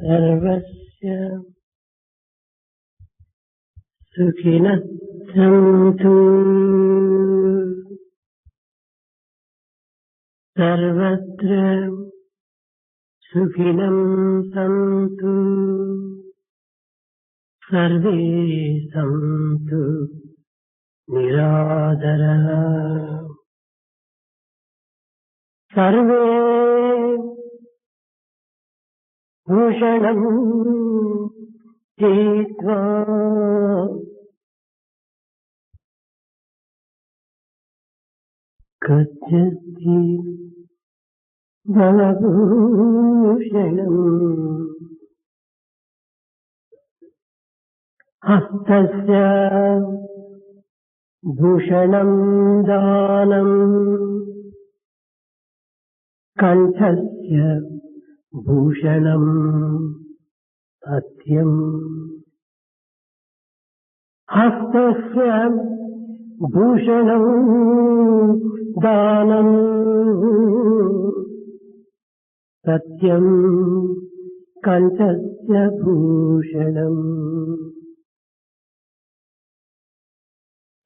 सर्वस्य सुखिनः सन्तु सर्वत्र सुखिनं सन्तु सर्वे सन्तु निरादरः सर्वे भूषणं तीत्वा गच्छति भवभूषणम् हस्तस्य भूषणं दानम् कण्ठस्य भूषणं सत्यम् हस्तस्य भूषणं दानम् सत्यम् कण्ठस्य भूषणम्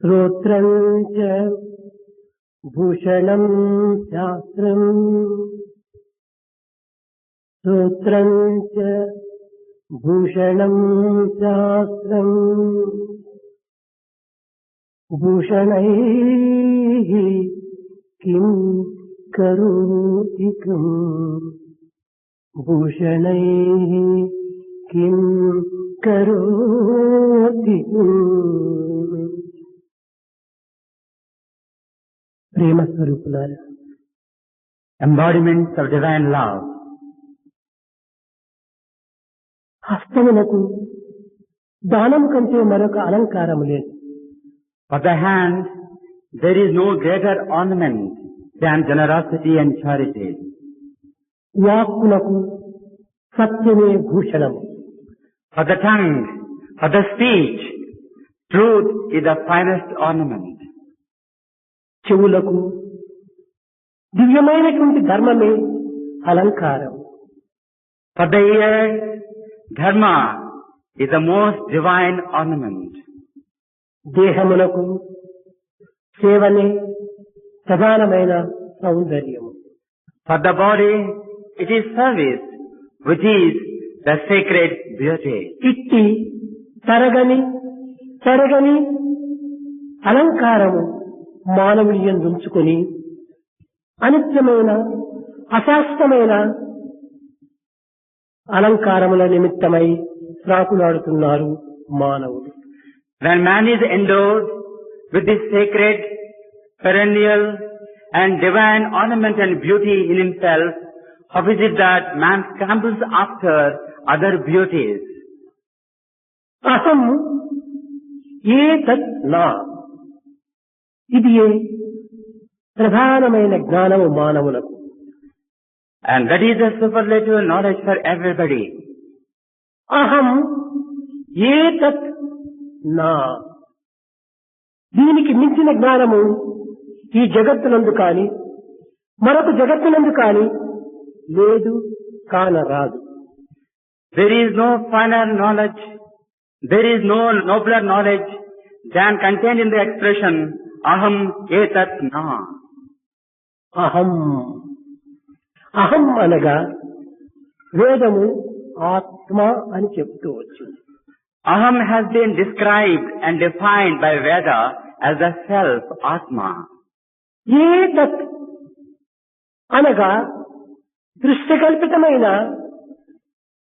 श्रोत्रं च भूषणं शास्त्रम् श्रोत्रं च भूषणं शास्त्रम् भूषणैः किं करोति किम् भूषणैः किं करोति ప్రేమ స్వరూపులారా, embodiments of divine love. హస్తమునకు దానము కంటే మరొక అలంకారము లేదు. For the hand, there is no greater ornament than generosity and charity. వాక్కునకు సత్యమే భూషణము. For the tongue, for the speech, truth is the finest ornament. చెవులకు దివ్యమైనటువంటి ధర్మమే అలంకారం. For the ear, dharma is the most divine ornament. దేహమునకు సేవనే ప్రధానమైన సౌందర్యము. For the body, it is service, which is the sacred beauty. ఇట్టి తరగని అలంకారము మానవుడిని ఉంచుకొని అనిత్యమైన అశాశ్వతమైన అలంకారముల నిమిత్తమై ప్రాకులాడుతున్నారు మానవుడు. When man is endowed with this sacred, perennial and divine ornament and beauty in himself, how is it that man scrambles after other beauties? అహం ఏతత్ నా, ఇది ప్రధానమైన జ్ఞానము మానవులకు. And that is the superlative knowledge for everybody. అహం ఏతత్ నా, దీనికి మించిన జ్ఞానము ఈ జగత్తునందు కాని మరొక జగత్తునందు కాని లేదు, కానరాదు. There is no finer knowledge, there is no nobler knowledge than contained in the expression aham etat na. అహం అహం అనగా వేదము ఆత్మ అని చెప్తూ వచ్చింది. Aham has been described and defined by Veda as the self, Atma. ఏతత్ అనగా దృశ్యకల్పితమైన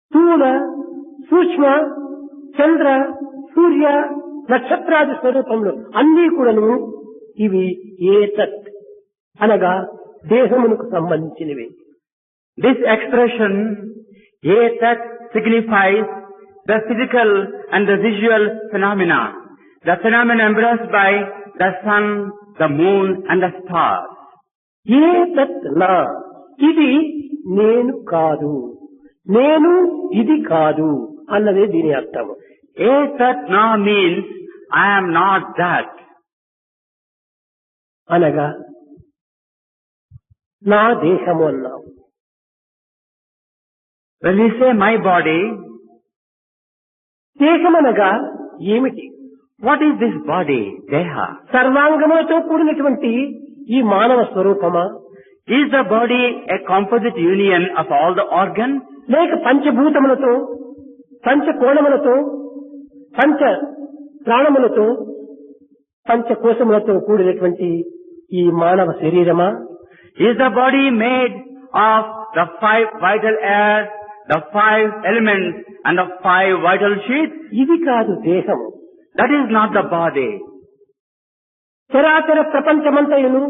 స్థూల సూక్ష్మ చంద్ర సూర్య నక్షత్రాది స్వరూపంలో అన్నీ కూడాను ఇవి ఏతత్ అనగా దేహమునకు సంబంధించినవి. This expression etat signifies the physical and the visual phenomena, the phenomena embraced by the sun, the moon and the stars. ఏతత్ నా, ఇది నేను కాదు, నేను ఇది కాదు అన్నదే దీని అర్థము. Etat na means I am not that. అనగా నా దేహము అన్నావు. When we say my body, దేహమనగా ఏమిటి? what is this body, Deha? సర్వాంగములతో కూడినటువంటి ఈ మానవ స్వరూపమా, Is the body a composite union of all the organs? లేక పంచభూతములతో, పంచకోణములతో, పంచ ప్రాణములతో, పంచకోశములతో కూడినటువంటి ఈ మానవ శరీరమా? Is the body made of the 5 vital air, the 5 elements and the 5 vital sheaths? ఇది కాదు దేహము. That is not the body. చరాచర ప్రపంచమంతయును,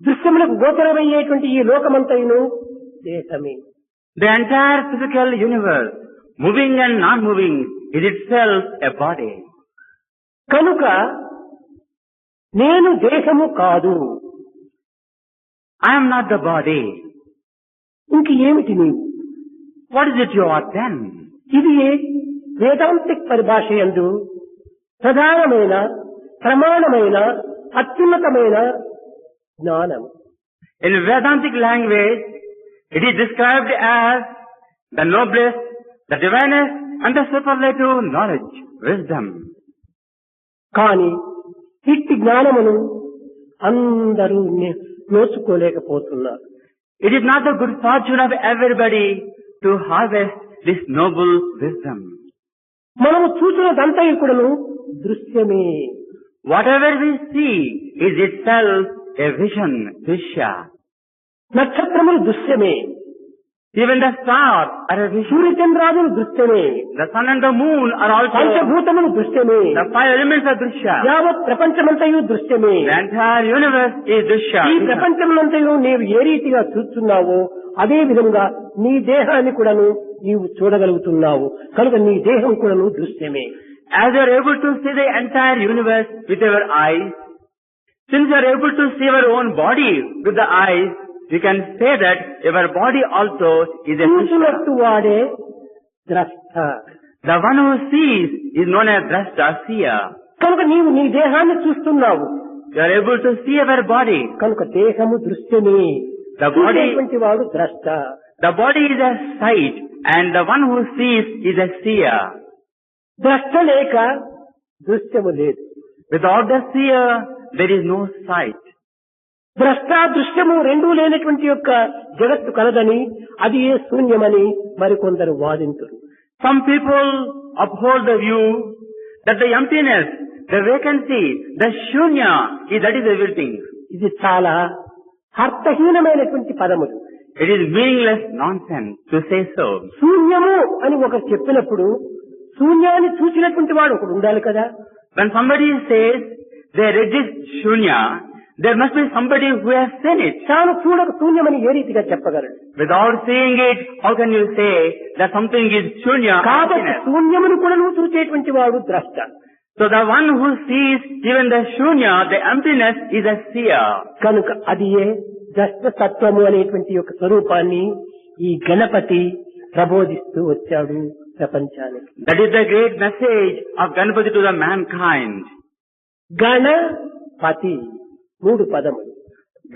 దృశ్యములకు గోచరమయ్యేటువంటి ఈ లోకమంతయును దేహమే. The entire physical universe, moving and non-moving, is itself a body. కనుక నేను దేహము కాదు, I am not the body. ఇంక ఏమిటి నీవు? What is it you are then? ఇది వేదాంతిక్ పరిభాష యందు ప్రధానమైన, ప్రమాణమైన, అత్యున్నతమైన జ్ఞానము. In Vedantic language, it is described as the noblest, the divinest and the superlative knowledge, wisdom. కానీ ఇట్టి జ్ఞానమును అందరూ నోచుకోలేకపోతున్నారు. It is not the good fortune of everybody to harvest this noble wisdom. మనము చూసినదంతయుకుడును దృశ్యమే. Whatever we see is itself a vision, Drisya. నక్షత్రములు దృశ్యమే. Even the stars are a vision. సూర్యచంద్రాదులు దృశ్యమే. The sun and the moon are also. పంచభూతములు దృశ్యమే. The 5 elements are Drisya. యావత్ ప్రపంచమంతయు దృశ్యమే. The entire universe is Drisya. ఈ ప్రపంచమంతయు నీవు ఏ రీతిగా చూస్తున్నావో అదే విధంగా నీ దేహాన్ని కూడాను నీవు చూడగలుగుతున్నావు. కనుక నీ దేహం కూడాను దృశ్యమే. As you are able to see the entire universe with your eyes, since you are able to see your own body with the eyes, you can say that your body also is a చూసినట్టు Drisya. వాడే ద్రష్ట. The one who sees is known as Drashta, seer. కనుక నీవు నీ దేహాన్ని చూస్తున్నావు. You are able to see your body. కనుక దేహము దృశ్యమే. The body, చూసేటువంటి వాడు ద్రష్ట. the body is a sight and the one who sees is a seer. ద్రష్ట లేక దృశ్యము లేదు. Without the seer, there is no sight. ద్రష్ట దృశ్యము రెండూ లేనటువంటి యొక్క జగత్తు కలదని, అది ఏ శూన్యమని మరికొందరు వాదింతురు. Some people uphold the view that the emptiness, the vacancy, the shunya, that is everything. ఇది చాలా అర్థహీనమైనటువంటి పదములు. It is meaningless nonsense to say so. శూన్యము అని ఒకరు చెప్పినప్పుడు శూన్యాన్ని చూసినటువంటి వాడు ఒకడు ఉండాలి కదా. When somebody says they reject shunya, there must be somebody who has seen it. తాను చూడక శూన్యమని ఏ రీతిగా చెప్పగలడు? Without seeing it, how can you say that something is shunya? కాబట్టి emptiness? శూన్యమును కూడా నువ్వు చూసేటువంటి వాడు ద్రష్ట. So the one who sees even the shunya, the emptiness, is a seer. కనుక అది ఏ ద్రష్ట తత్వము అనేటువంటి యొక్క స్వరూపాన్ని ఈ గణపతి ప్రబోధిస్తూ వచ్చాడు ప్రపంచానికి. That is the great message of Ganapati to the mankind. Ganapati 3 పదములు.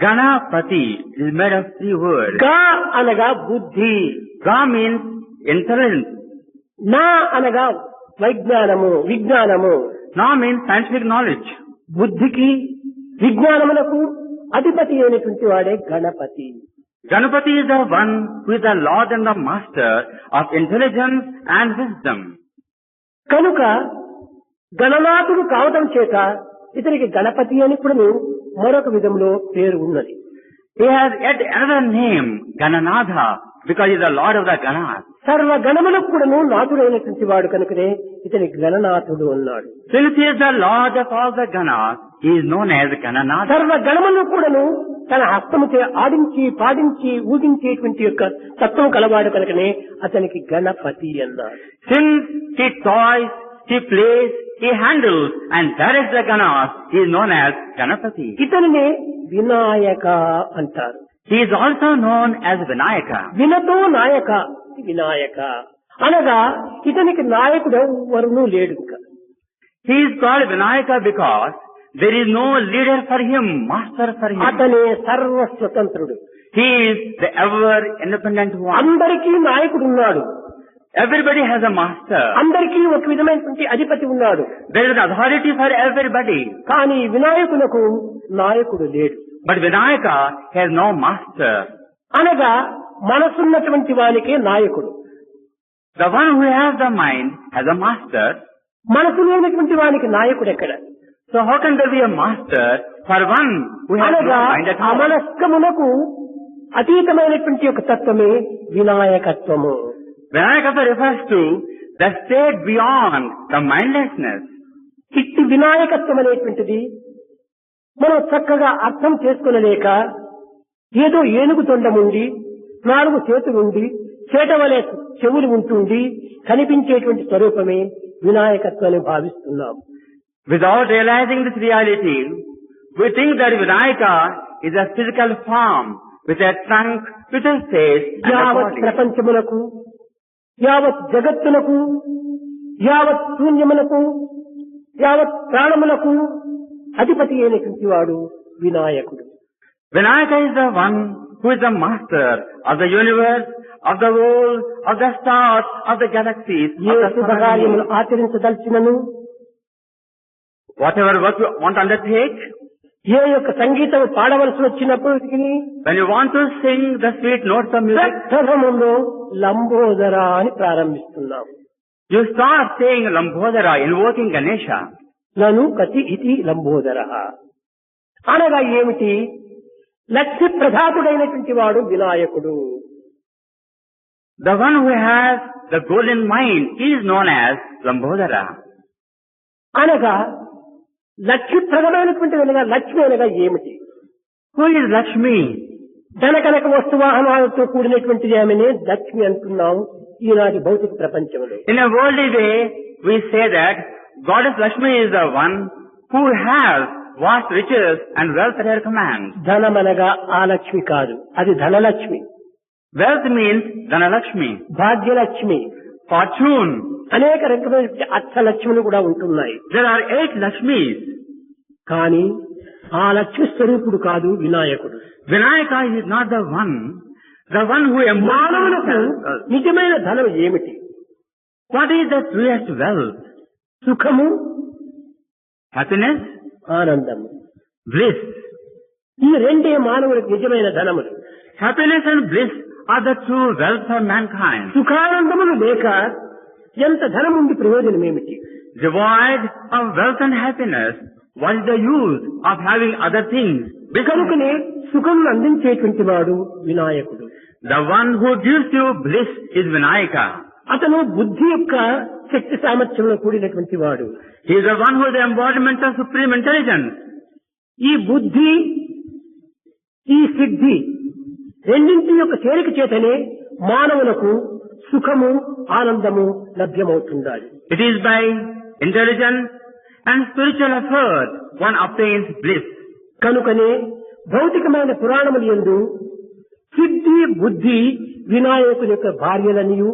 Ganapati is made of 3 words. గ అనగా బుద్ధి, Ga means intelligence. నా అనగా విజ్ఞానము. Na means scientific knowledge. బుద్ధికి విజ్ఞానములకు అధిపతి అయినటువంటి వాడే Ganapati. Ganapati is the one who is the Lord and the Master of intelligence and wisdom. కనుక గణనాథుడు కావడం చేత ఇతనికి గణపతి అని కూడా మరొక విధంలో పేరు ఉన్నది. He has yet another name, Gananatha, because he is the Lord of the Ganas. సర్వ గణములకు కూడాను నాథుడైనటువంటి వాడు కనుకనే ఇతని గణనాథుడు అన్నాడు. Since he is the Lord of all the Ganas, he is known as Gananatha. సర్వ గణములను కూడాను తన హస్తముచే ఆడించి పాడించి ఊగించేటువంటి యొక్క తత్వం కలవాడు కనుకనే అతనికి గణపతి అన్నాడు. Since he toys, he plays, he handles and directs the Ganas, he is known as Ganapati. ఇతనినే Vinayaka అంటారు. He is also known as Vinayaka. వినతో నాయక, వినాయక అనగా ఇతనికి నాయకుడు ఎవరునూ లేడు. ఇంకా He is called Vinayaka because there is no leader for him, master for him. అతనే సర్వ స్వతంత్రుడు. He is the ever independent one. అందరికీ నాయకుడు ఉన్నాడు. Everybody has a master. అందరికీ ఒక విధమైనటువంటి అధిపతి ఉన్నాడు. There is an authority for everybody. కానీ వినాయకులకు నాయకుడు లేడు. But Vinayaka has no master. అనగా మనసున్నటువంటి వానికే నాయకుడు. The one who has the mind has a master. మనసు లేనటువంటి వానికి నాయకుడు ఎక్కడ? So how can there be a master for one who has no అనగా mind at all? అమనస్కమునకు అతీతమైనటువంటి ఒక తత్వమే వినాయకత్వము. Vinayaka refers to the state beyond the mindlessness. ఇట్టి వినాయకత్వం అనేటువంటిది మనం చక్కగా అర్థం చేసుకునలేక ఏదో ఏనుగు తొండముండి 4 చేతులుండి చేటవలే చెవులు ఉంటుండి కనిపించేటువంటి స్వరూపమే వినాయకత్వాన్ని భావిస్తున్నాం. Without realizing this reality, we think that Vinayaka is a physical form with a trunk, with a face and a యావత్ body. ప్రపంచములకు, యావత్ జగత్తునకు, యావత్ శూన్యమునకు, యావత్ ప్రాణములకు అధిపతి అయినటువంటి వాడు వినాయకుడు. Vinayaka is the one who is the master of the universe, of the world, of the stars, of the galaxies, A of the శుభకార్యములు surroundings. ఆచరించదలిచినను, Whatever work you want to undertake, ఏ యొక్క సంగీతం పాడవలసి వచ్చినప్పటికీ when you want to sing the sweet notes of music, ప్రథమంలో Lambodara అని ప్రారంభిస్తున్నాం. you start saying Lambodara, invoking Ganesha. నను కతి ఇతి లంబోదర అనగా ఏమిటి? లక్ష్య ప్రధాతుడైనటువంటి వాడు వినాయకుడు. The one who has the goal in mind is known as Lambodara. అనగా లక్ష్యప్రదమైనటువంటి అనగా లక్ష్మి అనగా ఏమిటి? Who is Lakshmi? ధనకనక వస్తువాహనాలతో కూడినటువంటిది ఆమెనే లక్ష్మి అంటున్నాం ఈనాటి భౌతిక ప్రపంచంలో. In a worldly way, we say that Goddess Lakshmi is the one who has vast riches and wealth at her command. ధనమనగా ఆ లక్ష్మి కాదు, అది Dhanalakshmi. Wealth means Dhanalakshmi, Bhagyalakshmi, fortune. అనేక రకమైన అర్థలక్ష్ములు కూడా ఉంటున్నాయి. There are 8 Lakshmis. కానీ ఆ లక్ష్మి స్వరూపుడు కాదు వినాయకుడు. Vinayaka is not the one who మానవులకు embodies. నిజమైన ధనం ఏమిటి? What is the truest wealth? సుఖము, Happiness, ఆనందము. bliss. ఈ రెండే మానవులకు నిజమైన ధనములు. Happiness and bliss are the true wealth for mankind. సుఖానందములు లేక ఎంత ధనం ఉండి ప్రయోజనం ఏమిటి? Devoid of wealth and happiness, what is the use of having other things? కనుకనే సుఖం అందించేటువంటి వాడు వినాయకుడు. The one who gives you bliss is Vinayaka. అతను బుద్ధి యొక్క శక్తి సామర్థ్యంలో కూడినటువంటి వాడు. He is the one who is the embodiment of supreme intelligence. ఈ బుద్ధి, ఈ సిద్ధి రెండింటి యొక్క చేరిక చేతనే మానవులకు సుఖము, ఆనందము లభ్యమవుతుండాలి. It is by intelligence and spiritual effort one obtains bliss. కనుకనే భౌతికమైన పురాణములు యందు సిద్ధి, బుద్ధి వినాయకుని యొక్క భార్యలనియు,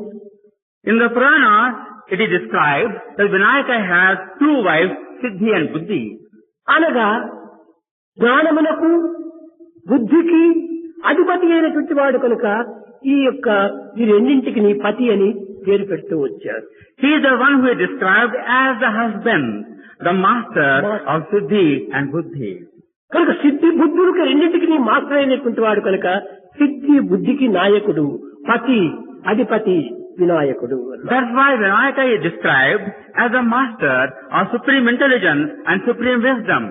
In the Puranas, it is described that Vinayaka has 2 wives, Siddhi and Buddhi. అనగా జ్ఞానమునకు బుద్ధికి అధిపతి అయినటువంటి వాడు కనుక ఈ రెండింటికి నీ పతి అని పేరు పెడుతూ వచ్చారు. He is the one who is described as the husband, the master of Siddhi and Buddhi. కనుక సిద్ధి బుద్ధులకు రెండింటికి నీ మాస్టర్ అయినటువంటి వాడు కనుక సిద్ధి బుద్ధికి నాయకుడు, పతి, అధిపతి వినాయకుడు. That's why Vinayaka is described as the master of supreme intelligence and supreme wisdom.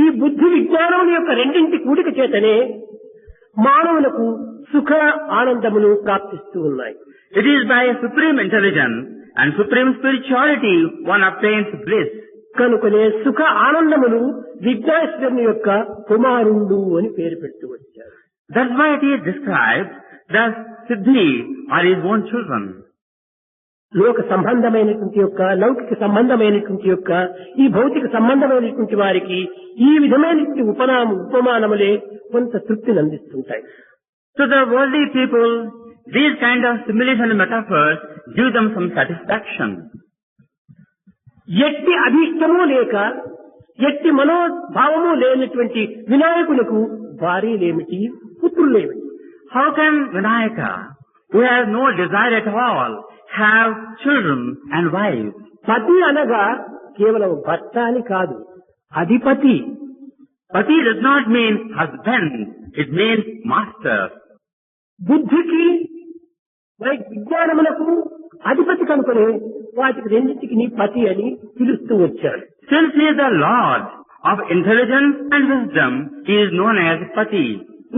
ఈ బుద్ధి విజ్ఞానముల యొక్క రెండింటి కూడిక చేతనే మానవులకు సుఖ ఆనందములు ప్రాప్తిస్తూ ఉన్నాయి. It is by supreme intelligence and supreme spirituality one obtains bliss. కనుకనే సుఖ ఆనందములు విఘ్నేశ్వరుని యొక్క కుమారుడు అని పేరు పెడుతూ వచ్చారు. That's why it is described that Siddhi are his own children. లోక సంబంధమైనటువంటి యొక్క, లౌకిక సంబంధమైనటువంటి యొక్క, ఈ భౌతిక సంబంధమైనటువంటి వారికి ఈ విధమైనటువంటి ఉపమానములే కొంత తృప్తిని అందిస్తుంటాయి. To the worldly people, these kind of similes and metaphors give them some satisfaction. ఎట్టి అభీష్టము లేక, ఎట్టి మనోభావము లేనటువంటి వినాయకులకు భార్యలేమిటి, పుత్రులేమిటి? How can Vinayaka, who has no desire at all, have children and wives? పతి అనగా కేవలం భర్త అని కాదు, అధిపతి. Pati does not mean husband, it means master. బుద్ధికి విజ్ఞానములకు అధిపతి కనుకనే వాటికి రెండింటికి నీ పతి అని పిలుస్తూ వచ్చాడు. Since he is the Lord of intelligence and wisdom, he is known as Pati.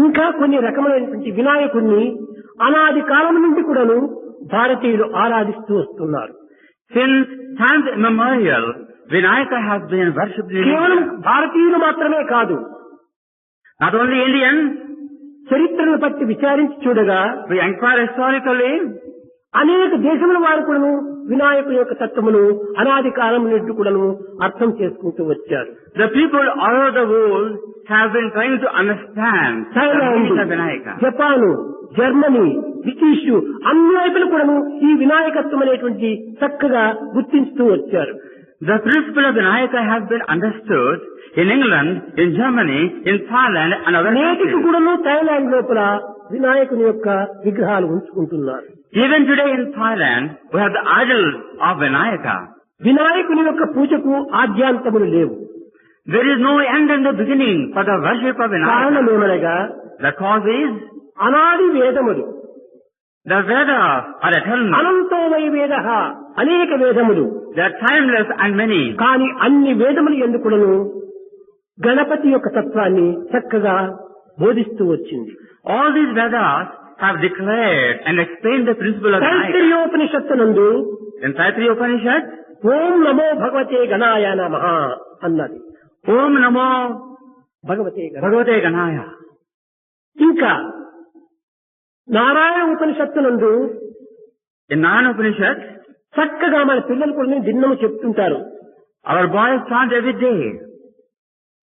ఇంకా కొన్ని రకమైనటువంటి వినాయకుడిని అనాది కాలం నుండి కూడాను భారతీయులు ఆరాధిస్తూ వస్తున్నారు. Since times immemorial, Vinayaka has been worshipped in కేవలం India. భారతీయులు మాత్రమే కాదు, Not only Indians, చరిత్రను బట్టి విచారించి చూడగా we inquire historically, అనేక దేశముల వారు కూడాను వినాయకుని యొక్క తత్వమును అనాది కాలం నుండి కూడాను అర్థం చేసుకుంటూ వచ్చారు. the people all over the world have been trying to understand the Thailand, meaning of Vinayaka. Japan, Germany, British అన్ని వైపులు కూడాను ఈ వినాయకత్వం అనేటువంటి చక్కగా గుర్తించుతూ వచ్చారు. The principle of Vinayaka has been understood in England, in Germany, in Thailand and other నేటికి countries. కూడాను Thailand లోపల వినాయకుని యొక్క విగ్రహాలు ఉంచుకుంటున్నారు. Even today in Thailand, we have the idol of Vinayaka. వినాయకుని యొక్క పూజకు ఆద్యాంతములు లేవు. There is no end and the beginning for the worship of Vinayaka. కారణమేమనగా The cause is అనాది వేదములు, the Vedas are eternal. అనంతో వై వేద, అనేక వేదములు. They are timeless and many. కానీ అన్ని వేదములు ఎందుకును గణపతి యొక్క తత్వాన్ని చక్కగా బోధిస్తూ వచ్చింది. All these Vedas have declared and explained the principle of Vinayaka. తైత్తిరీయోపనిషత్తునందు In Taittiriya Upanishad, ఓం నమో భగవతే గణాయ నమః అన్నది. Om Namo భగవతే గణ. Bhagavate Ganaya. ఇంకా నారాయణ ఉపనిషత్తునందు In Narayana Upanishad, చక్కగా మన పిల్లలు కూడా దిన్నము చెప్తుంటారు. our boys chant every day.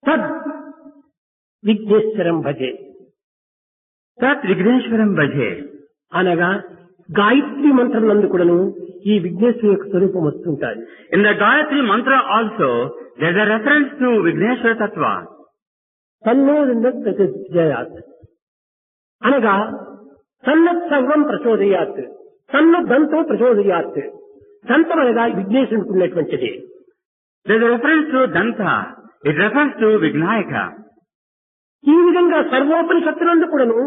తద్ విఘ్నేశ్వరం భజే Tat Vigneshwaram Bhaje. అనగా గాయత్రి మంత్రం నందు కూడాను ఈ విఘ్నేశ్వరు యొక్క స్వరూపం వస్తుంటాయి. In the Gayatri Mantra also, there is a reference to Vigneshwara Tattva. తన్నో ప్రచోదయాత్ అనగా తన్నత్ సర్వం ప్రచోదయాత్, తన్ను దంతో ప్రచోదయాత్. దంతం అనగా విఘ్నేశ్వరునికి ఉన్నటువంటిది. There is a reference to Danta. It refers to Vignayaka. ఈ విధంగా సర్వోపనిషత్తులందు కూడాను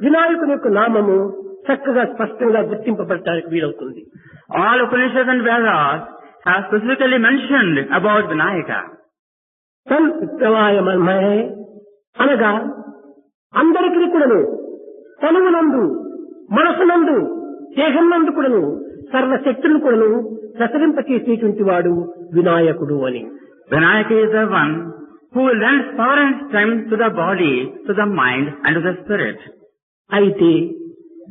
వినాయకుని యొక్క నామము చక్కగా స్పష్టంగా గుర్తింపబడటానికి వీలవుతుంది. All Upanishads and Vedas have specifically mentioned about Vinayaka. తన్ విక్రమాయ మన్మహే అనగా అందరికీ కూడాను తనువునందు, మనసునందు, దేహంనందు కూడాను సర్వశక్తులను కూడాను ప్రసరింపచేసేటువంటి వాడు వినాయకుడు అని. Vinayaka is the one who lends power and strength to the body, to the mind and to the spirit. అయితే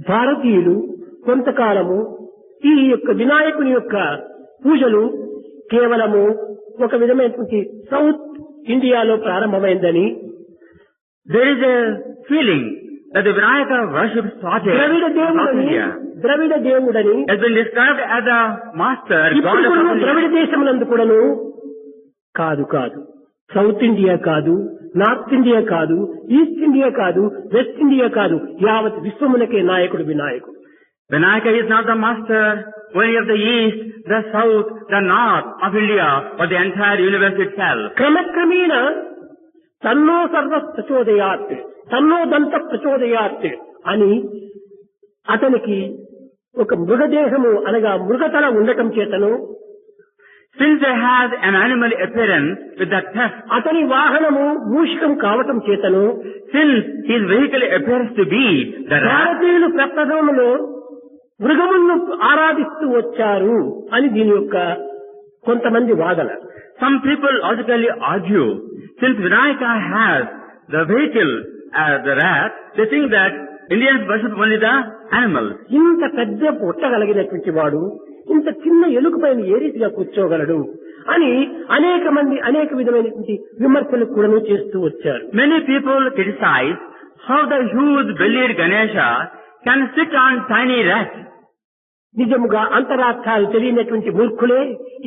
భారతీయులు కొంతకాలము ఈ యొక్క వినాయకుని యొక్క పూజలు కేవలము ఒక విధమైనటువంటి సౌత్ ఇండియాలో ప్రారంభమైందని, There is a feeling that the Vinayaka worship started Dravida in South దేవుడని India. ద్రవిడ దేవుడని Has been described as the master, ఇప్పుడు God of కూడా South ద్రవిడ India. దేశమునందు కూడాను కాదు సౌత్ ఇండియా కాదు, నార్త్ ఇండియా కాదు, ఈస్ట్ ఇండియా కాదు, వెస్ట్ ఇండియా కాదు, యావత్ విశ్వమునకే నాయకుడు వినాయకుడు. Vinayaka is not the master only of the east, the south, the north of India, but the entire universe itself. క్రమక్రమేణ తన్నో సర్వ ప్రచోదయాత్, తన్నో దంత ప్రచోదయాత్ అని అతనికి ఒక మృగదేహము అనగా మృగతల ఉండటం చేతను, Since they have an animal appearance with the tusk, అతని వాహనము మూషికం కావటం చేతను since his vehicle appears to be the rat, భారతీయులు ప్రప్రథమంలో మృగములను ఆరాధిస్తూ వచ్చారు అని దీని యొక్క కొంతమంది వాదన. some people logically argue, since Vinayaka has the vehicle as the rat, they think that Indians worship only the animals. ఇంత పెద్ద పుట్టగలిగినటువంటి వాడు ఇంత చిన్న ఎలుక పైన ఏ రీతిగా కూర్చోగలడు అని అనేక మంది అనేక విధమైనటువంటి విమర్శలు కూడా చేస్తూ వచ్చారు. Many people criticize how the huge bellied Ganesha can sit on tiny rats. నిజముగా అంతరార్థాలు తెలియనటువంటి మూర్ఖులే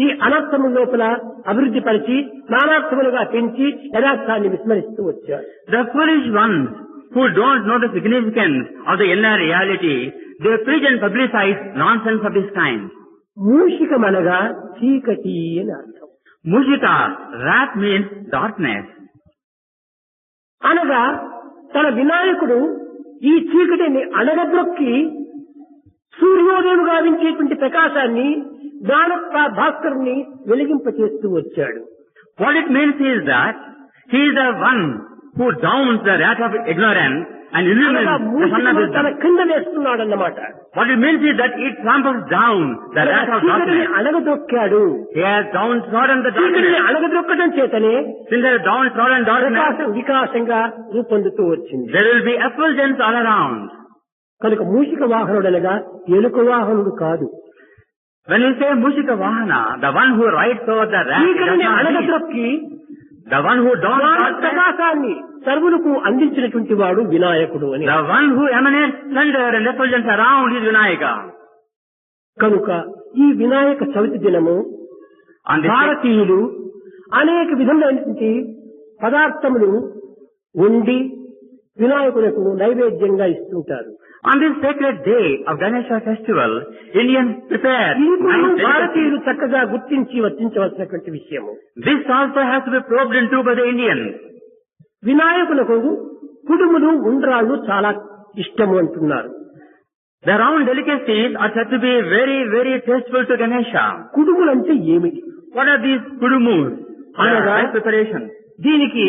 ఈ అనర్థము లోపల అభివృద్ధి పరిచి నానార్థములుగా పెంచి యథార్థాన్ని విస్మరిస్తూ వచ్చారు. The foolish ones who don't know the significance of the inner reality, they preach and publicize nonsense of this kind. మూషికమనగా చీకటి అని అర్థం. Mushika, that means darkness. అనగా తన వినాయకుడు ఈ చీకటిని అణగద్రొక్కి సూర్యోదయం గావించేటువంటి ప్రకాశాన్ని జ్ఞాన భాస్కరుని వెలిగింపచేస్తూ వచ్చాడు. What it means is that he is the one who downs the wrath of ignorance and illumines the sun of తన wisdom. కింద వేస్తున్నాడన్నమాట. What it means is that it tramples down the wrath of చీకటిని darkness. అణగదొక్కాడు. He has downtrodden the చీకటిని darkness. అణగదొక్కడం చేతనే Since there is downtrodden darkness, ప్రకాశం వికాసంగా రూపొందుతూ వచ్చింది. there will be effulgence all around. కనుక మూషిక వాహనుడనగా ఎలుక వాహనుడు కాదు. When you say Mushika Vahana, the one who rides over the wrath, does చీకటిని not lead. అణగద్రొక్కి The one who dawns జ్ఞాన darkness, ప్రకాశాన్ని సర్వులకు అందించినటువంటి వాడు వినాయకుడు అని. the one who emanates splendor and effulgence around is Vinayaka. కనుక ఈ వినాయక చవితి దినము On this day, భారతీయులు అనేక విధములైనటువంటి పదార్థములు వండి వినాయకులకు నైవేద్యంగా ఇస్తుంటారు. on this sacred day of Ganesha festival, Indians prepare ఇది కూడా nice delicacies. భారతీయులు చక్కగా గుర్తించి వర్తించవలసినటువంటి విషయము. This also has to be probed into by the Indians. వినాయకులకు కుడుములు ఉండ్రాళ్ళు చాలా ఇష్టము అంటున్నారు. The round delicacies are said to be very, very tasteful to Ganesha. కుడుములు అంటే ఏమిటి? What are these kudumus? Anaga, Rice preparations. దీనికి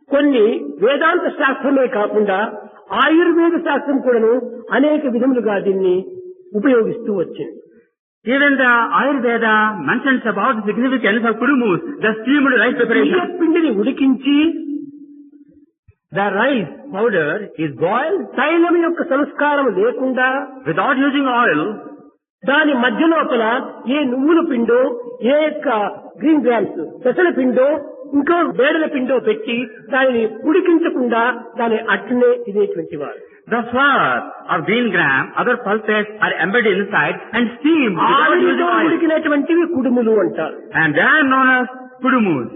కొన్ని వేదాంత శాస్త్రమే కాకుండా ఆయుర్వేద శాస్త్రం కూడాను అనేక విధములుగా దీన్ని ఉపయోగిస్తూ వచ్చింది. Even the Ayurveda mentions about the significance of kudumus, the steamed rice preparation. పిండిని ఉడికించి The rice powder is boiled తైలం యొక్క సంస్కారం లేకుండా without using oil. దాని మధ్య లోపల ఏ నువ్వుల పిండో ఏ యొక్క గ్రీన్ గ్రామ్స్ పెసల పిండో ఇంకో బేడల పిండో పెట్టి దానిని ఉడికించకుండా దాని అట్లనే తినేటువంటి వారు. The flour of green gram, other pulses are embedded inside and steamed without using ఆవిరితో oil. ఉడికినటువంటివి కుడుములు అంటారు. And they are known as kudumus.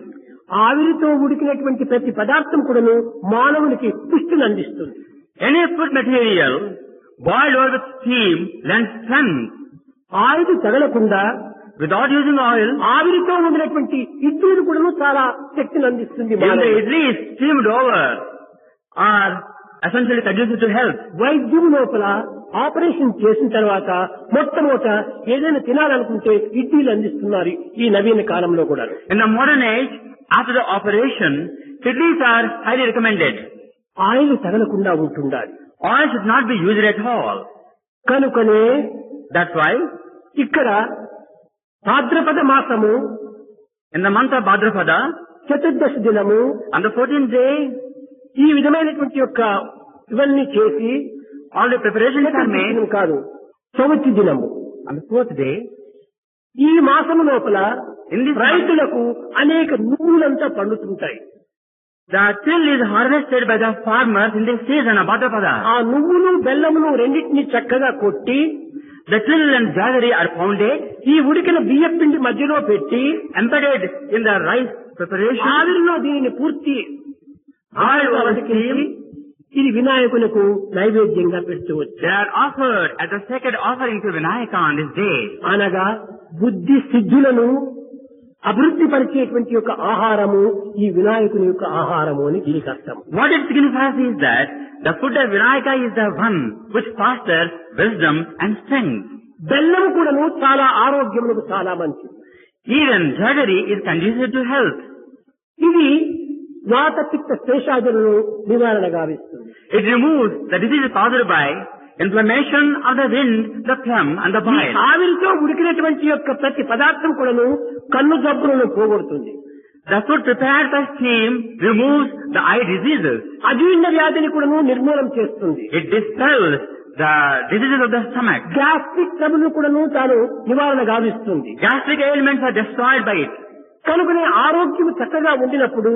ఆవిరితో ఉడికినటువంటి ప్రతి పదార్థం కూడాను మానవునికి పుష్టిని అందిస్తుంది. Any food material boiled over with steam lends strength. ఆవిరి తగలకుండా Without using oil, ఆవిరితో ఉండినటువంటి ఇడ్లీలు కూడాను చాలా శక్తిని అందిస్తుంది. even the మానవునికి. idlis steamed over are essentially conducive to health. వైద్యం లోపల ఆపరేషన్ చేసిన తర్వాత మొట్టమొదట ఏదైనా తినాలనుకుంటే ఇడ్లీలు అందిస్తున్నారు ఈ నవీన కాలంలో కూడా. In the modern age, after the operation, idlis are highly recommended. Oil తగలకుండా ఉంటుండాలి. Oil should not be used at all. కనుకనే That's why, ఇక్కడ భాద్రపద మాసము in the month of Bhadrapada, చతుర్దశి దినము on the 14th day, ఈ విధమైనటువంటి యొక్క ఇవన్నీ చేసి all the preparations are Chaturdashi made. దినం కాదు చవితి దినము On the 4th day, ఈ మాసము లోపల in this month, రైతులకు అనేక నువ్వులంతా పండుతుంటాయి. the till is harvested by the farmers in this season of Bhadrapada. ఆ నువ్వులు బెల్లమును రెండింటిని చక్కగా కొట్టి The till and jaggery are pounded, ఈ ఉడికిన బియ్య పిండి మధ్యలో పెట్టి embedded in the rice preparation, ఆవిరిలో దీనిని పూర్తి boiled over ఉడికించి steam. ఇది వినాయకునికి నైవేద్యంగా పెడుతూ They వచ్చారు. are offered as a sacred offering to Vinayaka on this day. అనగా బుద్ధి సిద్ధులను అభివృద్ధి పరిచేటువంటి యొక్క ఆహారము ఈ వినాయకుని యొక్క ఆహారము అని దీనికి అర్థం. What it signifies is that the food of Vinayaka is the one which fosters wisdom and strength. బెల్లము కూడాను చాలా ఆరోగ్యములకు చాలా మంచిది. Even jaggery is conducive to health. ఇది వాత పిత్త శేషాదులను నివారణ గావిస్తుంది. It removes the disease caused by inflammation of the wind, the phlegm and the ఈ bile. ఆవిరితో ఉడికినటువంటి యొక్క ప్రతి పదార్థం కూడాను కన్ను జబ్బులను పోగొడుతుంది. The food prepared by steam removes the eye diseases. అజీర్ణ వ్యాధిని కూడాను నిర్మూలన చేస్తుంది. It dispels the diseases of the stomach. Gastric trouble కూడాను తాను నివారణ గావిస్తుంది. Gastric ailments are destroyed by it. కనుకనే ఆరోగ్యం చక్కగా ఉండినప్పుడు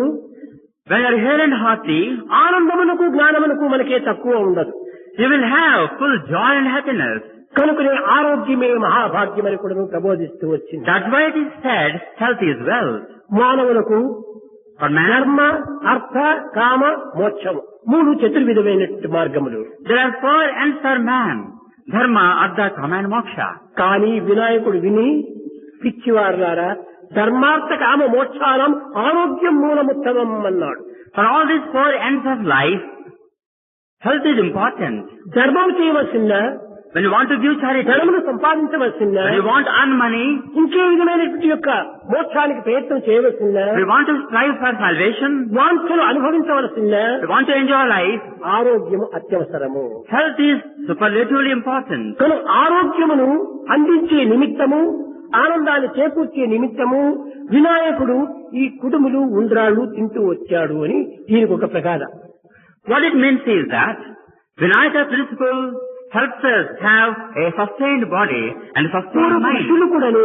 When you are hale and hearty, ఆనందమునకు జ్ఞానమునకు మనకే తక్కువ ఉండదు. you will have full joy and happiness. కనుకనే ఆరోగ్యమే మహాభాగ్యమని కూడా ప్రబోధిస్తూ వచ్చింది. That's why it is said, health is wealth. మానవులకు For man, ధర్మ, అర్థ, కామ, మోక్షము 3 చతుర్విధమైనటువంటి మార్గములు. there are 4 ends for man. Dharma, Artha, Kama and Moksha. కానీ వినాయకుడు విని పిచ్చివారులారా ధర్మార్థ కామ మోక్షానం ఆరోగ్యం మూలముత్తమం అన్నాడు. For all these 4 ends of life, health is important. ధర్మం చేయవలసిన, When you want to give charity, ధనమును సంపాదించవలసిన, when you want to earn money, ఇంకే విధమైనటువంటి యొక్క మోక్షానికి ప్రయత్నం చేయవలసిన, when you want to strive for salvation, వాంఛలు అనుభవించవలసిన when you want to enjoy life, ఆరోగ్యము అత్యవసరము. health is superlatively important. కనుక ఆరోగ్యమును అందించే నిమిత్తము, ఆనందాన్ని చేకూర్చే నిమిత్తము వినాయకుడు ఈ కుడుములు ఉండ్రాళ్ళు తింటూ వచ్చాడు అని దీనికి ఒక ప్రగాథ. What it means is that Vinayaka principle helps us have a sustained body and sustained mind. ఋషులు కూడాను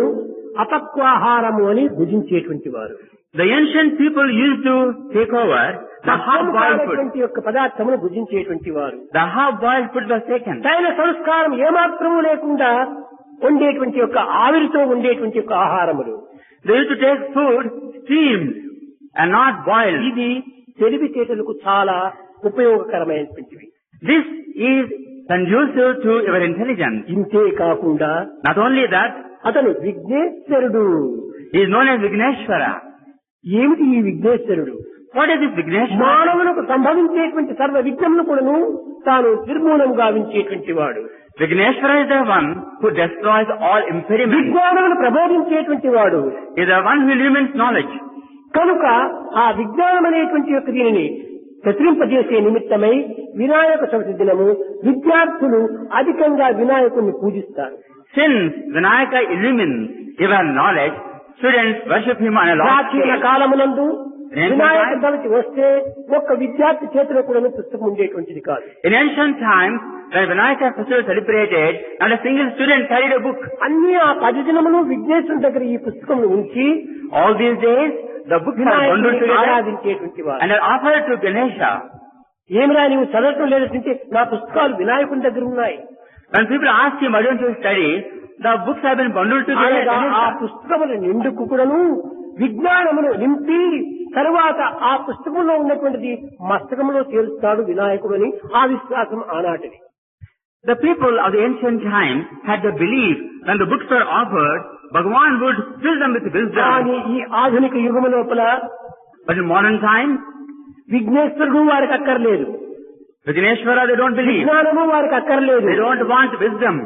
అపక్వాహారము అని భుజించేటువంటి వారు. The ancient people used to take over the half-boiled food. యొక్క పదార్థమును భుజించేటువంటి వారు. The half-boiled food was taken. తైన సంస్కారం ఏమాత్రము లేకుండా ఉండేటువంటి యొక్క ఆవిరితో ఉండేటువంటి యొక్క ఆహారములు. They used to take food steamed and not boiled. ఇది తెలివితేటలకు చాలా ఉపయోగకరమైనటువంటివి. This is conducive to your intelligence. ఇంతే కాకుండా Not only that, అతను విఘ్నేశ్వరుడు. he is known as Vigneshwara. ఏమిటి ఈ విఘ్నేశ్వరుడు? What is this Vigneshwara? మానవులకు సంభవించేటువంటి సర్వ విఘ్నమును కూడాను తాను నిర్మూలన గావించేటువంటి వాడు. Vigneshwara is the one who destroys all impediments. విజ్ఞానమును ప్రబోధించేటువంటి వాడు. He is the one who illumines knowledge. కనుక ఆ విజ్ఞానం అనేటువంటి యొక్క దీనిని ప్రచురింపజేసే నిమిత్తమై వినాయక చవితి దినము విద్యార్థులు అధికంగా వినాయకుడిని పూజిస్తారు. Since Vinayaka illumines your knowledge, students worship him on a large ప్రాచీన scale. కాలమునందు వినాయక చవితి వస్తే ఒక్క విద్యార్థి చేతిలో కూడా పుస్తకం ఉండేటువంటిది కాదు. In ancient times, when Vinayaka festival was celebrated, not a single student carried a book. అన్ని ఆ 10 దినములు విఘ్నేశ్వరుని దగ్గర ఈ పుస్తకం ఉంచి All these days, the books are bundled వినాయకుడిని together ఆరాధించేటువంటి వారు. and are offered to Ganesha. ఏమిరా నీవు చదవటం లేదంటే నా పుస్తకాలు వినాయకుని దగ్గర ఉన్నాయి. When people ask him, why don't you study? The books have been bundled together. అనగా at ఆ Ganesha. పుస్తకముల నిండుకు కూడాను విజ్ఞానమును నింపి తరువాత ఆ పుస్తకంలో ఉన్నటువంటిది మస్తకంలో చేరుస్తాడు వినాయకుడు అని ఆ విశ్వాసం ఆనాటిది. The people of the ancient times had the belief when the books were offered, Bhagavan would fill them with wisdom. కానీ ఈ ఆధునిక యుగము లోపల But in modern times, విఘ్నేశ్వరుడు వారికి అక్కర్లేదు, Vigneshwara, they don't believe. విజ్ఞానము వారికి అక్కర్లేదు. They don't want wisdom.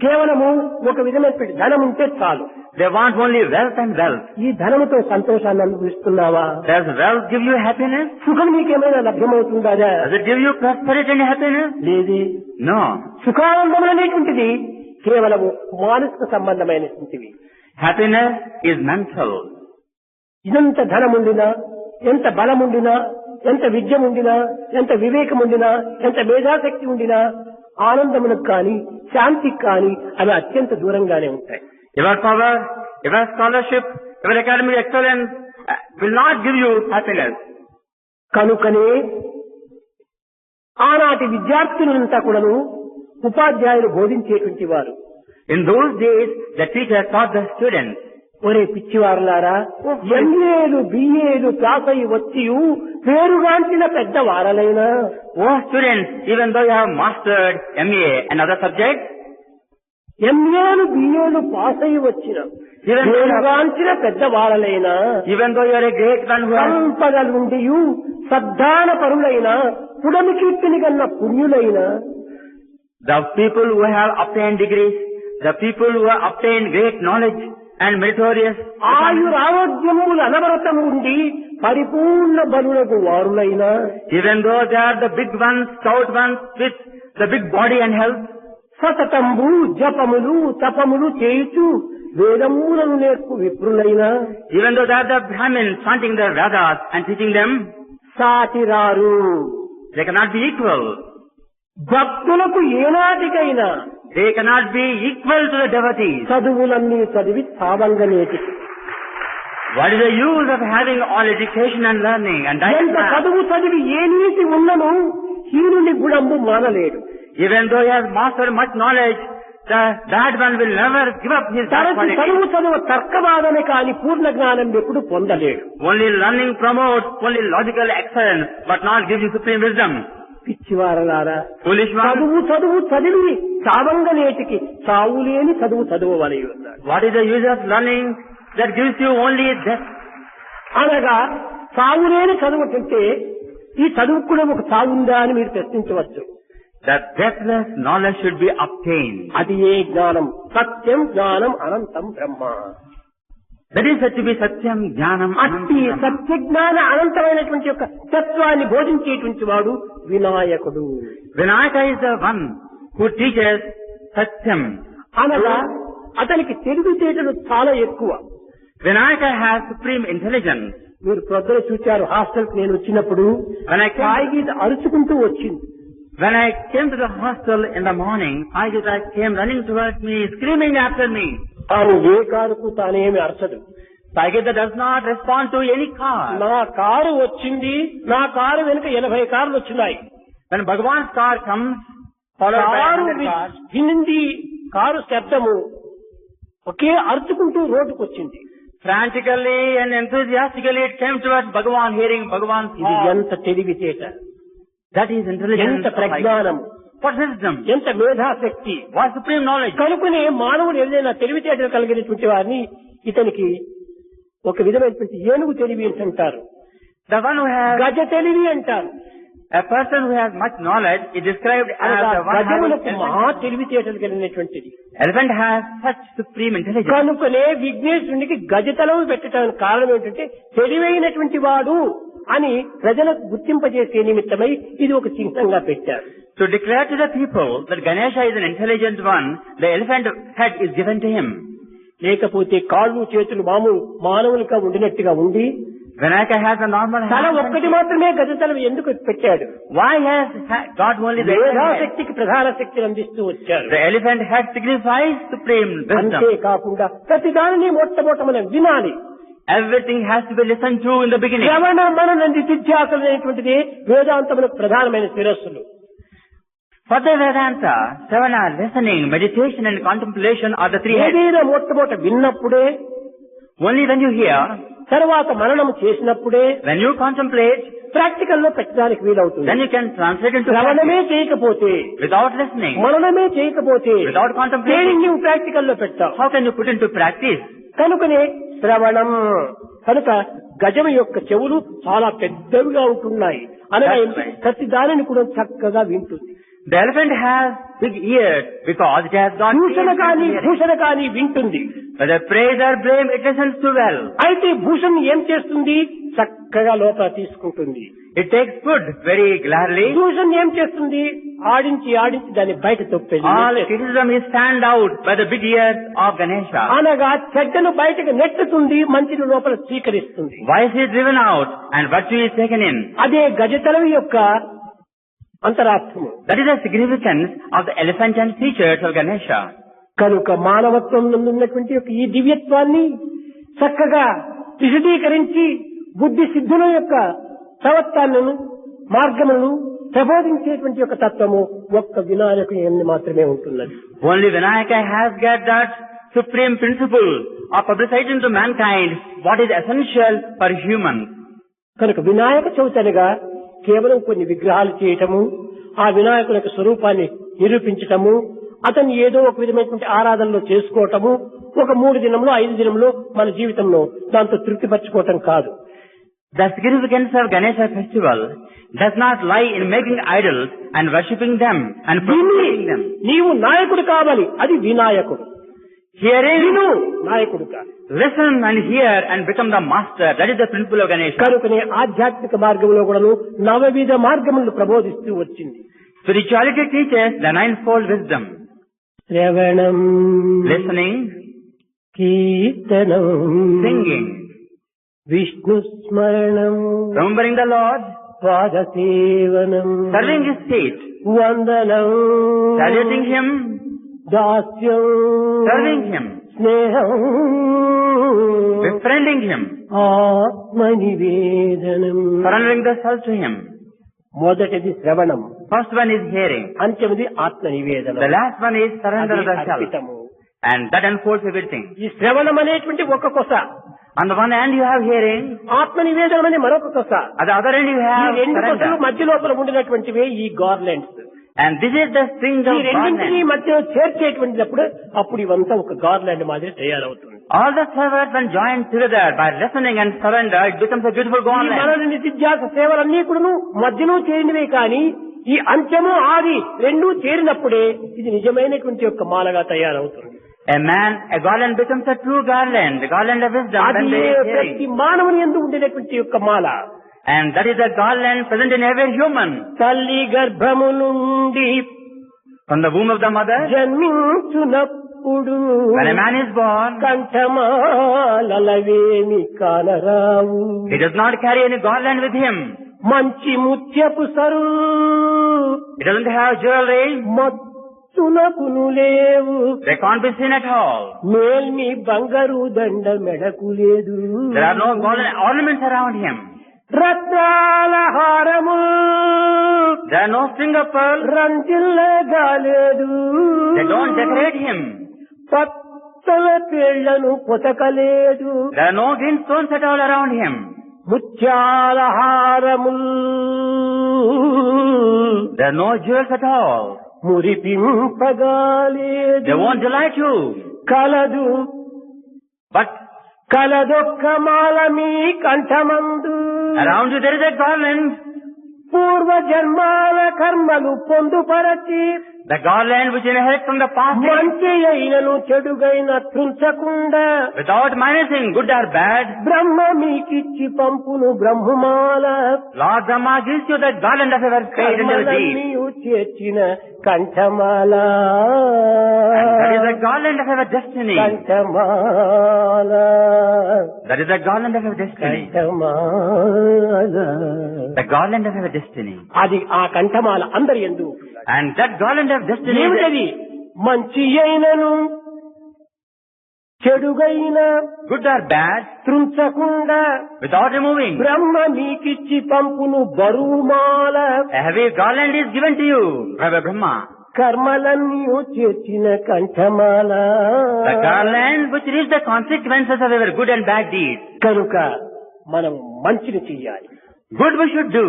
కేవలము ఒక విధమైనటువంటి ధనం ఉంటే చాలు. They want only wealth and wealth. ఈ ధనముతో సంతోషాన్ని అనుభవిస్తున్నావా? Does wealth give you happiness? సుఖం నీకేమైనా లభ్యమవుతుందా? Does it give you prosperity and happiness? లేదే. No. సుఖానందం అనేటువంటిది కేవలము మానసిక సంబంధమైనటువంటివి. Happiness is mental. ఎంత ధనముండినా, ఎంత బలముండినా, ఎంత విద్యముండినా, ఎంత వివేకముండినా, ఎంత మేధాశక్తి ఉండినా ఆనందమునకు కానీ శాంతికి కానీ అవి అత్యంత దూరంగానే ఉంటాయి. Your power, your scholarship, your academic excellence will not give you happiness. కనుకనే ఆనాటి విద్యార్థులంతా కూడాను ఉపాధ్యాయులు బోధించేటువంటి వారు. In those days, the teacher taught the students. ఒరే పిచ్చివారులారా, ఎంఏలు బిఏలు పాస్ అయి వచ్చి పేరుగాంచిన పెద్ద వారలైనా, Oh students, even though you have mastered MA and other subjects, ఎంఏలు బిఏలు పాస్ అయి వచ్చిన పేరుగాంచిన పెద్ద వారలైనా, even though you are a great one who has సంపదలుండి సద్దాన పరులైన పుడమి కీర్తిని కన్న పుణ్యులైన the people who have obtained degrees, the people who have obtained great knowledge and meritorious, ఆయురారోగ్యములు అనవరతం ఉండి పరిపూర్ణ బలులకు వారులైన, even though they are the big ones, stout ones with the big body and health, సతతంబు జపములు తపములు చేయుచు వేదములను నేర్పు విప్రులైన, even though they are the Brahmins chanting the Vedas and teaching them, సాటిరారు. they cannot be equal. భక్తులకు ఏనాటికైనా They cannot be equal to the devotees. చదువులన్నీ చదివి సావంగనేటి. What is the use of having all education and learning and ఎంత diet? చదువు చదివి ఏ నీతి ఉన్నను హీనుని గుణంబు మానలేడు. Even though he has mastered much knowledge, that one will never give up his తరచు చదువు తర్కవాదమే కాని పూర్ణ జ్ఞానం ఎప్పుడు పొందలేడు. Only learning promotes only logical excellence, but not gives you supreme wisdom. పిచ్చివారలారా, Foolish one. చదివి చావంగనేటికి చావులేని చదువువలై ఉన్నాడు. What is the use of learning that gives you only death? అనగా చావులేని చదువు అంటే ఈ చదువుకు కూడా ఒక చావుందా అని మీరు ప్రశ్నించవచ్చు. That deathless knowledge should be obtained. అది ఏ జ్ఞానం? సత్యం జ్ఞానం అనంతం బ్రహ్మ. That is said to be satyam jnanam అట్టి anantam. సత్య జ్ఞాన అనంతమైనటువంటి యొక్క తత్వాన్ని బోధించేటువంటి వాడు వినాయకుడు. Vinayaka is the one who teaches satyam. అనగా అతనికి తెలివితేటలు చాలా ఎక్కువ. Vinayaka has supreme intelligence. మీరు ప్రొద్దున చూచారు, హాస్టల్ కి నేను వచ్చినప్పుడు సాయి గీత అరుచుకుంటూ వచ్చింది. When I came to the hostel in the morning, Agita came running towards me, screaming after me. తాను ఏ కారుకు తానేమి అరచదు. Agita does not respond to any car. నా కారు వచ్చింది, నా కారు వెనుక 80 కార్లు వచ్చినాయి. When Bhagavan's car comes, followed by car 100 cars, వినింది, car శబ్దము ఒకే అరుచుకుంటూ రోడ్డుకు వచ్చింది. frantically and enthusiastically it came towards Bhagavan, hearing Bhagavan's ఇది call. ఎంత తెలివితేట, That is intelligence. ఎంత of ప్రజ్ఞానం, What wisdom? ఎంత మేధాశక్తి. What supreme knowledge? కనుకనే మానవుడు ఏదైనా తెలివితేటలు కలిగినటువంటి వారిని ఇతనికి ఒక విధమైనటువంటి ఏనుగు తెలివి అని అంటారు, The one who has, గజ తెలివి అంటారు. a person who has much knowledge is described as the one having గజములకు elephant. మహా తెలివితేటలు కలిగినటువంటిది. Elephant has such supreme intelligence. కనుకనే విఘ్నేశ్వరునికి గజతలవు పెట్టడానికి కారణం ఏంటంటే తెలివైనటువంటి వాడు అని ప్రజలకు గుర్తింపజేసే నిమిత్తమై ఇది ఒక చిహ్నంగా పెట్టారు. To declare to the people that Ganesha is an intelligent one, the elephant head is given to him. లేకపోతే కాళ్ళు చేతులు మానవులుగా ఉండినట్టుగా ఉండి Vinayaka has a normal తల hand. ఒక్కటి మాత్రమే గజతలం ఎందుకు పెట్టాడు? Why has God only the elephant head? మేధాశక్తికి ప్రధాన శక్తిని అందిస్తూ వచ్చారు. The elephant head signifies supreme wisdom. అంతేకాకుండా ప్రతి దానిని మొట్టమొదట మనం వినాలి. Everything has to be listened to in the beginning. శ్రవణ మనన నిధిధ్యాసనం అనేటువంటిది వేదాంతములకు ప్రధానమైన శిరస్సులు. For the Vedanta, Savana, listening, meditation and contemplation are the three heads. ఏదైనా మొట్టమొదట విన్నప్పుడే, Only when you hear, తర్వాత మననం చేసినప్పుడే when you contemplate, ప్రాక్టికల్ లో పెట్టడానికి వీలవుతుంది. then you can translate into శ్రవణమే practice. చేయకపోతే, Without listening, మననమే చేయకపోతే without contemplating, దేనిని నువ్వు ప్రాక్టికల్ లో పెట్టావు? how can you put into practice? కనుకనే శ్రవణం. కనుక గజము యొక్క చెవులు చాలా పెద్దవిగా ఉంటున్నాయి. అనగా That's right. ప్రతి దానిని కూడా చక్కగా వింటుంది. The elephant has big ears because it has got భూషణ కానీ భూషణ కానీ వింటుంది. whether praise or blame, it listens to well. అయితే భూషణ్ ఏం చేస్తుంది? చక్కగా లోపల తీసుకుంటుంది. It takes food very gladly. Bhushan ఏం చేస్తుంది? ఆడించి దాన్ని బయట తొప్పేది. All criticism is fanned out by the big ears of Ganesha. అనగా చెడ్డను బయటకు నెట్టుతుంది, మంచిని లోపల స్వీకరిస్తుంది. Vice is driven out and virtue is taken in. అదే గజతలం యొక్క అంతరార్థము. That is the significance of the elephant and features of Ganesha. కనుక మానవత్వం నందు ఉన్నటువంటి యొక్క ఈ దివ్యత్వాన్ని చక్కగా విశదీకరించి బుద్ధి సిద్ధుల యొక్క ప్రవర్తనను మార్గములను ప్రబోధించేటువంటి యొక్క తత్వము ఒక్క వినాయకుని మాత్రమే ఉంటున్నది. Only Vinayaka has got that supreme principle of publicizing to mankind what is essential for humans. కనుక వినాయక చవితి అనగా కేవలం కొన్ని విగ్రహాలు చేయటము, ఆ వినాయకుని యొక్క స్వరూపాన్ని నిరూపించటము, అతన్ని ఏదో ఒక విధమైనటువంటి ఆరాధనలో చేసుకోవటము, ఒక 3 దినంలో 5 దినంలో మన జీవితంలో దాంతో తృప్తిపరచుకోవటం కాదు. The significance of Ganesha festival does not lie in making idols and worshipping them and promoting them. నీవు నాయకుడు కావాలి, అది వినాయకుడు. Hearing, విను నాయకుడు కాదు. listen and hear and become the master. That is the principle of Ganesha. కనుకనే ఆధ్యాత్మిక మార్గంలో కూడాను 9 విధ మార్గములను ప్రబోధిస్తూ వచ్చింది. Spirituality teaches the 9-fold wisdom. శ్రవణం, Listening, కీర్తనం, singing, విష్ణు స్మరణం, remembering the Lord, పాదసేవనం, serving His feet, వందనం, saluting Him, దాస్యం, serving Him, స్నేహం, befriending Him, ఆత్మనివేదనం. surrendering the self to Him. మొదటిది శ్రవణం. First one is hearing. అంత్యమిది ఆత్మ నివేదన. The last one is surrender of the self. అర్పితము. And that unfolds everything. ఈ శ్రవణం అనేటువంటి ఒక కొస, On the one hand you have hearing. ఆత్మ నివేదనం అనే మరొక కొస. At the other end you ఈ have రెండు కొసలు surrender. మధ్య లోపల ఉండినటువంటివే ఈ garlands. And this is the string ఈ of రెండింటినీ garland. మధ్య చేర్చేటువంటిప్పుడు అప్పుడు ఇవంతా ఒక గార్లాండ్ మాదిరి తయారవుతుంది. All the flowers when joined together by listening and surrender, it becomes a beautiful ఈ garland. మనని నిత్యాస సేవలన్నీ కూడాను మధ్యలో చేరినవే కానీ ఈ అంత్యము ఆది రెండూ చేరినప్పుడే ఇది నిజమైనటువంటి యొక్క మాలగా తయారవుతుంది. A garland becomes a true garland, the garland of wisdom అది when there is ప్రతి hearing. మానవుని యందు ఉండేటువంటి యొక్క మాల. And that is a garland present in every human. తల్లి గర్భము నుండి From the womb of the mother, జన్మించునప్పుడు when a man is born, కంఠమాలవేమి కానరావు. he does not carry any garland with him. మంచి ముత్యపు sir He doesn't have jewelry. మత్తునకును లేవు. They can't be seen at all. మేల్మి బంగారు దండ మెడకు లేదు. There are no golden ornaments around him. రత్నాల హారము There are no string of pearls. రంజిల్లగా లేదు. They don't decorate him. Pachchala పేళ్లను పొతకలేదు. There are no green stones at all around him. ముత్యాల హారము There are no jewels at all. మురిపింపగాలేదు. They won't delight you. కలదు But కలదొక్క Mala me కంఠమందు. around you there is a garland. పూర్వ జన్మాల కర్మలు పొందుపరచి The garland which inherits from the past days, మంచి అయినను చెడుగైన తుంచకుండా without minusing good or bad. బ్రహ్మ మీకిచ్చి పంపును బ్రహ్మమాల. Lord Brahma gives you the garland of your faith and your deeds. కర్మలన్నీయు చేర్చిన కంఠమాల. And that is the garland of your destiny. కంఠమాల. That is the garland of your destiny. కంఠమాల. The garland of your destiny. అది ఆ కంఠమాల అందరి యందు. And that garland of destiny is ఏమిటది? మంచి అయినను చెడుగైన good or bad, త్రుంచకుండా without removing. బ్రహ్మ మీకిచ్చి పంపును బరువుమాల. A heavy garland is given to you by Brahma. కర్మలన్నీ చేర్చిన కంఠమాల. The garland which reaps the consequences of our good and bad deeds. కనుక మనం మంచిని చెయ్యాలి. Good we should do.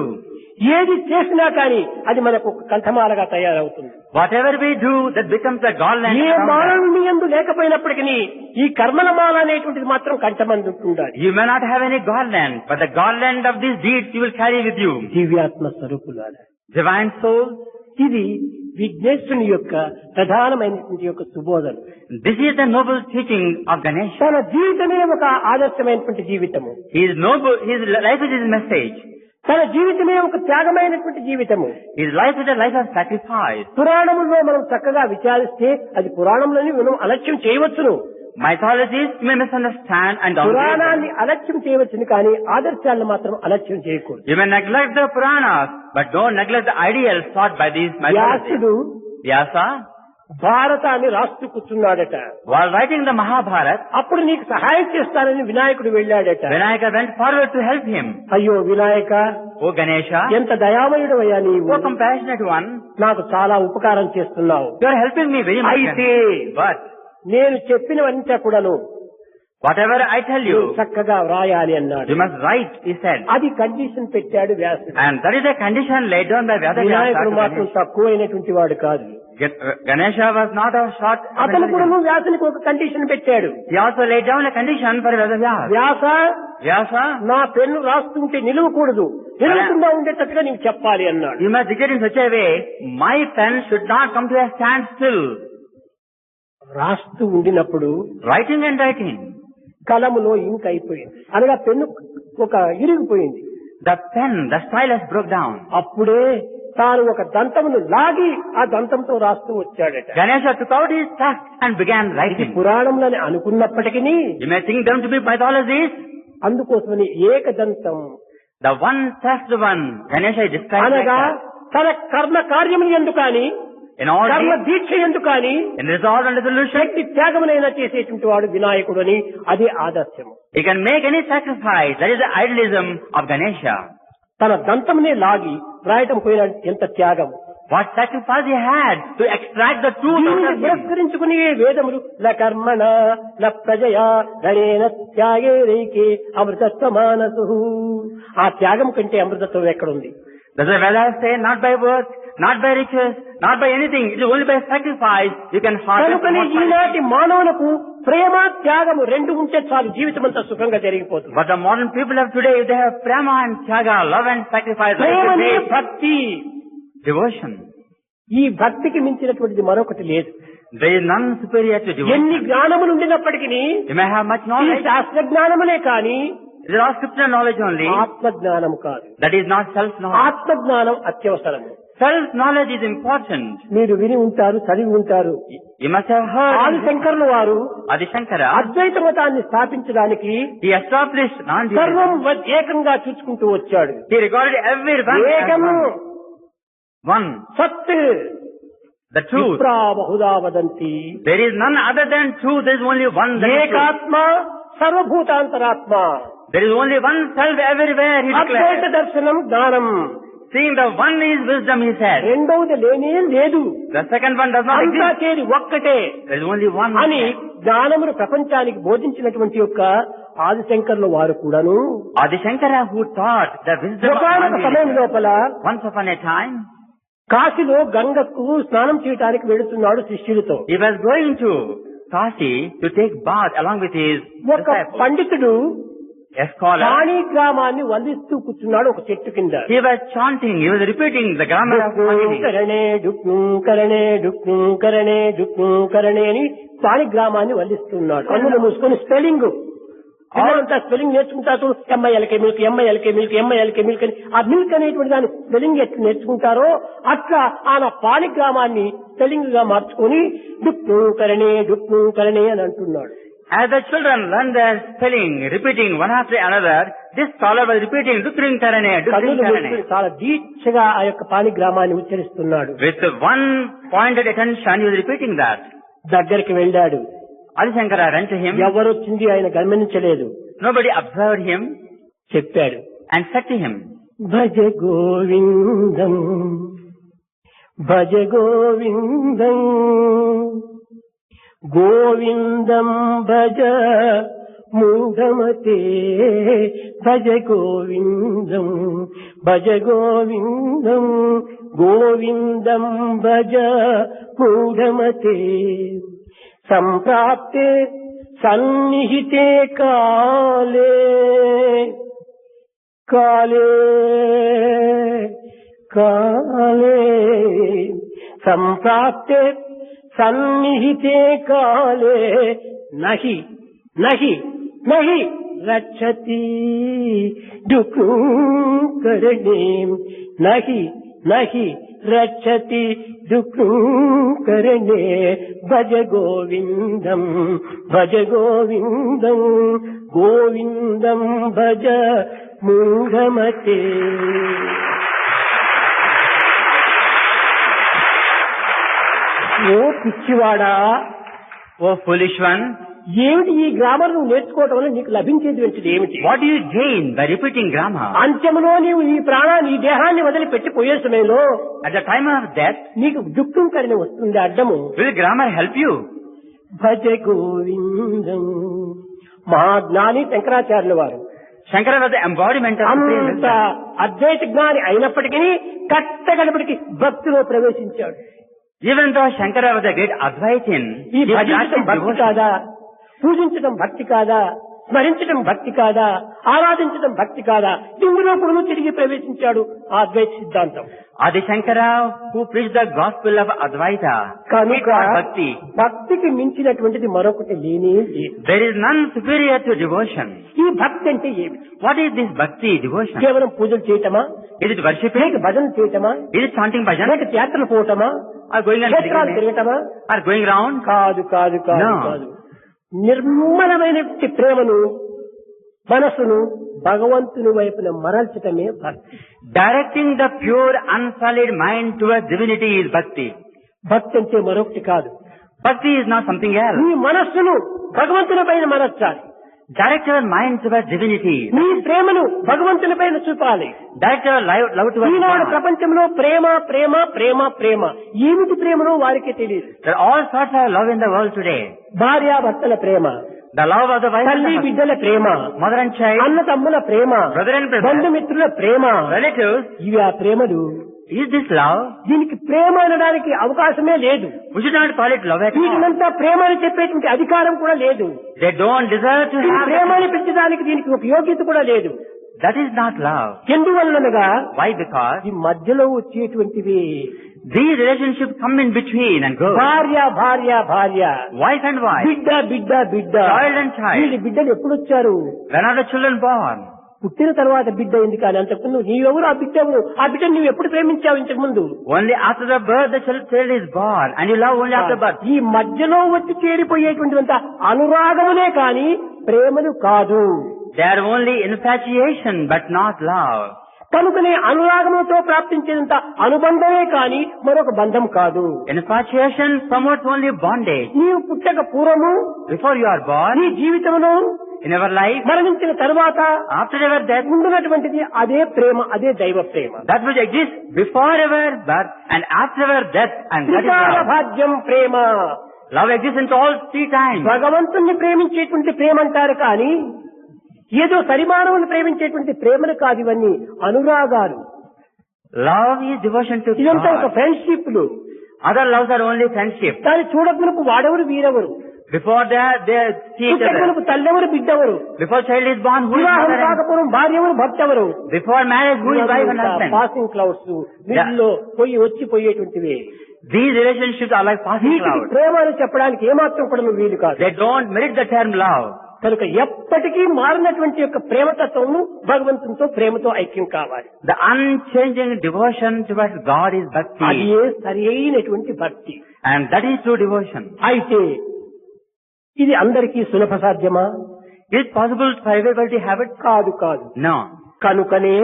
ఏది చేసినా కానీ అది మనకు ఒక కంఠమాలగా తయారవుతుంది. Whatever we do, that becomes the garland. A around us. మానవుని యందు లేకపోయినప్పటికీ ఈ కర్మల మాల అనేటువంటిది మాత్రం కంఠమందు ఉండాలి. You may not have any garland, but the garland of these deeds you will carry with you. దివ్యాత్మ స్వరూపులారా, Divine souls, ఇది విఘ్నేశ్వరుని యొక్క ప్రధానమైనటువంటి యొక్క సుబోధన. this is the noble teaching of Ganesha. తన జీవితమే ఒక ఆదర్శమైనటువంటి జీవితము. His noble, his life is his message. తన జీవితమే ఒక త్యాగమైనటువంటి జీవితము. His life is a life of sacrifice. పురాణముల్లో మనం చక్కగా విచారిస్తే అది పురాణంలోని మనం అలక్ష్యం చేయవచ్చును. Mythologies you may misunderstand and downgrade పురాణాన్ని them. అలక్ష్యం చేయవచ్చును కానీ ఆదర్శాలను మాత్రం అలక్ష్యం చేయకూడదు. You may neglect the Puranas, but don't neglect the ideals taught by these mythologies. వ్యాసుడు Vyasa, భారతాన్ని రాస్తూ కూర్చున్నాడట. while writing the Mahabharata, అప్పుడు నీకు సహాయం చేస్తానని వినాయకుడు వెళ్ళాడట. Vinayaka went forward to help him. అయ్యో వినాయక, O Ganesha, ఎంత దయామయుడు అయ్యా నీవు, O compassionate one, నాకు చాలా ఉపకారం చేస్తున్నావు. you are helping me very much. అయితే But నేను చెప్పినవంతా కూడాను whatever I tell నువ్వు you, చక్కగా వ్రాయాలి అన్నాడు. you must write, he said. అది కండిషన్ పెట్టాడు వ్యాసుడు. And that is a condition laid down by Vyasa వినాయకుడు to మాత్రం Ganesha. తక్కువైనటువంటి వాడు కాదు. Ganesha was not a short. అతను కూడా వ్యాసునికి ఒక కండిషన్ పెట్టాడు. He also laid down a condition for Vyasa. Vyasa, Vyasa, నా పెన్ను రాస్తుంటే నిలవకూడదు, నిలవకుండా ఉండేటట్టుగా నీవు చెప్పాలి అన్నాడు. you must dictate in such a way, my pen should not come to a standstill. రాస్తూ ఉండినప్పుడు Writing and writing. కలములో ఇంక్ అయిపోయింది, అనగా పెన్ను ఒక ఇరిగిపోయింది. The pen, the stylus broke down. అప్పుడే తాను ఒక దంతమును లాగి ఆ దంతంతో రాస్తూ వచ్చాడట. Ganesha took out his tusk and began ఇది writing. పురాణంలోని అనుకున్నప్పటికీ You may think them to be mythologies. అందుకోసమని ఏకదంతం The one tusked one, Ganesha is described like అనగా that. తన కర్మ కార్యములు ఎందుకు కానీ, In all కర్మ deeds, దీక్ష ఎందుకు కానీ in resolve and resolution, శక్తి త్యాగమునైనా చేసేటువంటి వాడు వినాయకుడు అని అదే ఆదర్శము. he can make any sacrifice. That is the idealism of Ganesha. తన దంతంనే లాగి రాయటం పోయిన ఎంత త్యాగం. what sacrifice he had to extract the truth out దీనిని of him. పురస్కరించుకుని వేదములు న కర్మణ న ప్రజయా ధనేన త్యాగేరైకే అమృతత్వ మానసు. ఆ త్యాగం కంటే అమృతత్వం ఎక్కడుంది? That's why Vedas say, not by work, not by riches, not by anything. It is only by sacrifice you can harvest కనుకనే ఈనాటి immortality. మానవులకు ప్రేమ త్యాగము రెండు ఉంటే చాలు, జీవితం అంతా సుఖంగా జరిగిపోతుంది. But the modern people of today, if they have prema and tyaga, love and sacrifice, ప్రేమనే they have భక్తి. devotion. ఈ భక్తికి మించినటువంటిది మరొకటి లేదు. There is none superior to ఎన్ని devotion. జ్ఞానములు ఉండినప్పటికీ You may have much ఈ knowledge. శాస్త్ర జ్ఞానములే కాని There are scripture knowledge only. ఆత్మ జ్ఞానము కాదు. That is not self-knowledge. ఆత్మ జ్ఞానం అత్యవసరము. Self-knowledge is important. మీరు విని ఉంటారు, చదివి ఉంటారు. You must have heard. ఆది శంకరుల వారు Adi Shankara, అద్వైత మతాన్ని స్థాపించడానికి he established సర్వం non-dualism. ఏకంగా చూసుకుంటూ వచ్చాడు. He regarded everyone as ఏకము one. One. సత్ The truth. విప్రా Bahuda వదంతి. There is none other than truth. There is only one. That is truth. ఏకాత్మ సర్వభూతాంతరాత్మ. There is only one self everywhere, he Advaita declared. దర్శనం జ్ఞానం. Seeing the one is wisdom, he said. రెండవది లేనే లేదు. The second one does not అంతా exist. చేరి ఒక్కటే There is only one. అని జ్ఞానమును ప్రపంచానికి బోధించినటువంటి యొక్క ఆదిశంకర్ల వారు కూడాను Adi Shankara, who taught the wisdom of ఒకనొక సమయం non-dualism, లోపల once upon a time, కాశీలో గంగకు స్నానం చేయడానికి వెళుతున్నాడు శిష్యులతో. he was going to Kashi to take bath along with his ఒక disciples. పండితుడు A scholar. పాణి గ్రామాన్ని వల్లిస్తూ కూర్చున్నాడు ఒక చెట్టు కింద. He was chanting, he was repeating the grammar of Pali. కరణే డుక్ను కరణే డుక్ను కరణే డుక్ను కరణే అని పాణి గ్రామాన్ని వల్లిస్తున్నాడు. కన్నులు మూసుకొని స్పెల్లింగ్ అంతా స్పెల్లింగ్ నేర్చుకుంటారు. M I L K milk, M I L K milk, M I L K milk అని ఆ మిల్క్ అనేటువంటి దాని స్పెల్లింగ్ ఎట్లా నేర్చుకుంటారో అట్లా ఆయన పాణి గ్రామాన్ని స్పెల్లింగ్ గా మార్చుకొని డుక్ను కరణే అని అంటున్నాడు. As the children learn their spelling, repeating one after another, this scholar was repeating Dukring Karane, Dukring కన్నులు మూసుకొని Karane. చాలా దీక్షగా ఆ యొక్క పాణి గ్రామాన్ని ఉచ్చరిస్తున్నాడు. With one pointed attention, he was repeating that. దగ్గరికి వెళ్ళాడు. Adi Shankara ran to him. ఎవరొచ్చింది ఆయన గమనించలేదు. Nobody observed him చెప్పాడు, and said to him, భజ గోవిందం భజ గోవిందం గోవిందం భజ మూఢమతే భజ గోవిందం గోవిందం భజ మూఢమతే సంప్రాప్తే సన్నిహితే కాలే సంప్రాప్తే సన్నిహితే కాలే నహి రక్షతి దుఃఖకరణే నహి రక్షతి దుఃఖకరణే భజ గోవిందం గోవిందం భజ మూఢమతే. ఓ పిచ్చివాడా, "O foolish one, ఏమిటి ఈ గ్రామర్ నువ్వు నేర్చుకోవటం వల్ల నీకు లభించేది ఏమిటి? what do you gain by repeating grammar? అంత్యములో నీవు ఈ ప్రాణాన్ని ఈ దేహాన్ని వదిలిపెట్టి పోయే సమయంలో At the time of death, నీకు దుఃఖం కలిగి వస్తుంది అడ్డము. will grammar help you?" భజ గోవిందం. మహాజ్ఞాని శంకరాచార్యుల వారు Shankara was the embodiment of supreme అంత wisdom. అద్వైత జ్ఞాని అయినప్పటికీ కట్టగడపటికి భక్తిలో ప్రవేశించాడు. Even though Shankara was a great Advaitin, ఈ he భజించడం practiced భక్తి devotion. కాదా, పూజించడం భక్తి కాదా, స్మరించడం భక్తి కాదా, ఆరాధించడం భక్తి కాదా, ఇందులో కూడా తిరిగి ప్రవేశించాడు ఆ అద్వైత సిద్ధాంతం. Adi Shankara, who preached the gospel of Advaita, కనుక it was bhakti. భక్తికి మించినటువంటిది మరొకటి లేనే లేదు. There is none superior to devotion. ఈ భక్తి అంటే ఏమిటి? What is this bhakti, devotion? కేవలం పూజలు చేయటమా, Is it worshipping? లేక భజన చేయటమా, Is it chanting bhajan? లేక యాత్రలు పోవటమా, Or going and క్షేత్రాలు pilgrimage? తిరగటమా? Or going round? కాదు. No. నిర్మలమైన ప్రేమను మనసును భగవంతుని వైపున మరల్చటమే భక్తి. Directing the pure, unsullied mind towards divinity is bhakti. భక్తి అంటే మరొకటి కాదు. Bhakti is not something else. నీ మనస్సును భగవంతుని పైన మరల్చాలి. Direct our mind towards divinity. నీ ప్రేమను భగవంతుని పైన చూపాలి. Direct our love towards Eenadu God. ప్రపంచంలో ప్రేమ ప్రేమ ప్రేమ ప్రేమ ఏమిటి ప్రేమనో వారికి తెలియదు. There are all sorts of love in the world today. భార్యాభర్తల ప్రేమ, The love of the wife and తల్లి the husband, బిడ్డల ప్రేమ, mother and child, అన్న తమ్ముల ప్రేమ, brother and brother, బంధుమిత్రుల ప్రేమ, relatives. ఇవి ఆ ప్రేమలు. Is this love? దీనికి ప్రేమ అనడానికి అవకాశమే లేదు. We should not call it love at all. వీటినంతా ప్రేమ అని చెప్పేటువంటి అధికారం కూడా లేదు. They don't deserve to ఈ have ప్రేమ that. అని పెంచడానికి దీనికి ఒక యోగ్యత కూడా లేదు. That is not love. ఎందువల్లనగా Why? Because ఈ మధ్యలో వచ్చేటువంటివి these relationships come in between and go. భార్య భార్య భార్య, Wife and wife, బిడ్డ బిడ్డ బిడ్డ. child and child. వీళ్ళ బిడ్డలు ఎప్పుడు వచ్చారు? When are the children born? పుట్టిన తర్వాత బిడ్డ అయింది కానీ అంతకుముందు నీవెవరు, ఆ బిడ్డ ఎవరు? ఆ బిడ్డను నువ్వు ఎప్పుడు ప్రేమించావు ఇంతకు ముందు? Only after the birth the child is born, and you love only after birth. ఈ మధ్యలో వచ్చి చేరిపోయేటువంటి అనురాగమునే కానీ ప్రేమలు కాదు. They are only infatuation, but not love. కనుకనే అనురాగముతో ప్రాప్తించేంత అనుబంధమే కానీ మరొక బంధం కాదు. Infatuation promotes only bondage. నీవు పుట్టక పూర్వము, Before you are born, నీ జీవితంలో in our life, మరణించిన తరువాత after our death, ఉండునటువంటిది అదే ప్రేమ, అదే దైవ ప్రేమ. that which exists before our birth and after our death, and that is త్రికాల love. భాగ్యం ప్రేమ. Love exists in all three times. భగవంతుణ్ణి ప్రేమించేటువంటి ప్రేమ అంటారు కానీ ఏదో పరిమాణమును ప్రేమించేటువంటి ప్రేమలు కాదు, ఇవన్నీ అనురాగాలు. Love is devotion to ఇదంతా ఒక God. ఫ్రెండ్షిప్లు. Other loves are only friendship. దాన్ని చూడకునకు వాడెవరు వీరెవరు, Before that, they see each other. పుట్టకునకు తల్లెవరు బిడ్డెవరు, Before child is born, who is వివాహం mother and కాకపోవడం భార్యెవరు భర్తెవరు. before marriage, who is wife and husband. Passing clouds వీటిలో పోయి వచ్చి పోయేటువంటివి. These relationships are like passing వీటికి clouds. ప్రేమ అని చెప్పడానికి ఏమాత్రం కూడా వీలు కాదు. They don't merit the term love. కనుక ఎప్పటికీ మారినటువంటి యొక్క ప్రేమతత్వము భగవంతునితో ప్రేమతో ఐక్యం కావాలి. The unchanging devotion towards God is అది bhakti, సరి అయినటువంటి భక్తి. and that is true devotion. అయితే ఇది అందరికీ సులభ సాధ్యమా? Is it possible for everybody to have it? కాదు కాదు. No. కనుకనే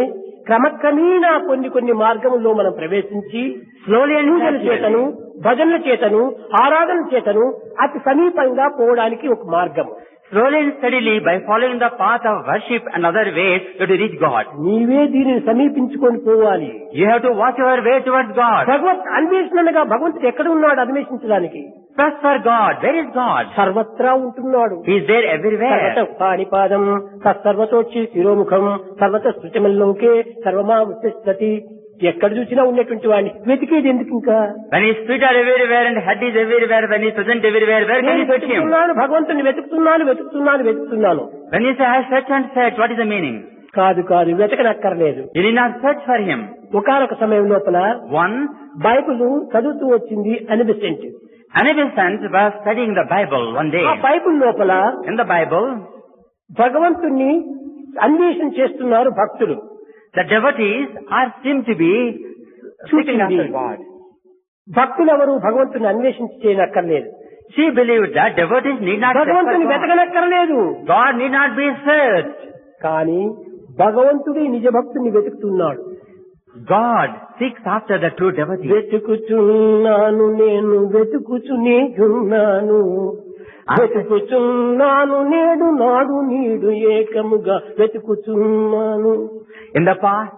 క్రమక్రమేణా కొన్ని మార్గముల్లో మనం ప్రవేశించి Slowly and పూజల gradually. చేతను, భజనల చేతను, ఆరాధన చేతను అతి సమీపంగా పోవడానికి ఒక మార్గము. Slowly and steadily, by following the path of worship and other ways, you have to reach God. నీవే దీనిని సమీపించుకొని పోవాలి. You have to watch your way towards God. భగవత్ అన్వేషణగా భగవంతుడు ఎక్కడ ఉన్నాడు అన్వేషించడానికి? First for God. Where is God? సర్వత్రా ఉంటున్నాడు. He is there everywhere. సర్వత పాణిపాదం తత్సర్వతోచ్చి శిరోముఖం సర్వత శృతిమల్లోకే సర్వమా ఉత్తిష్టతి. ఎక్కడ చూసినా ఉన్నటువంటి వాడిని వెతికేది ఎందుకు ఇంకా? When his feet are everywhere and head is everywhere, when he is present everywhere, where can నేను you search him? వెతుకుతున్నాను, భగవంతుని వెతుకుతున్నాను. When you say, I search and search, what is the meaning? కాదు వెతకనక్కర్లేదు. You need not search for him. ఒకానొక సమయం లోపల One, Bible చదువుతూ వచ్చింది Annie Besant. an innocent was studying the Bible one day. ఆ బైబిల్ లోపల In the Bible, భగవంతుణ్ణి అన్వేషణ చేస్తున్నారు భక్తులు. the devotees are seem to be seeking after God. భక్తులు ఎవరు భగవంతుని అన్వేషించి చేయనక్కర్లేదు. She believed that devotees need not search భగవంతుని for God. వెతకనక్కర్లేదు. God need not be searched. కానీ భగవంతుడి నిజ భక్తుని వెతుకుతున్నాడు. God seeks after the true devotee. వెతుకుచున్నాను నేను వెతుకుచునేయున్నాను, వెతుకుచున్నాను నేడు నాడు నీడు ఏకముగా వెతుకుచున్నాను. In the past,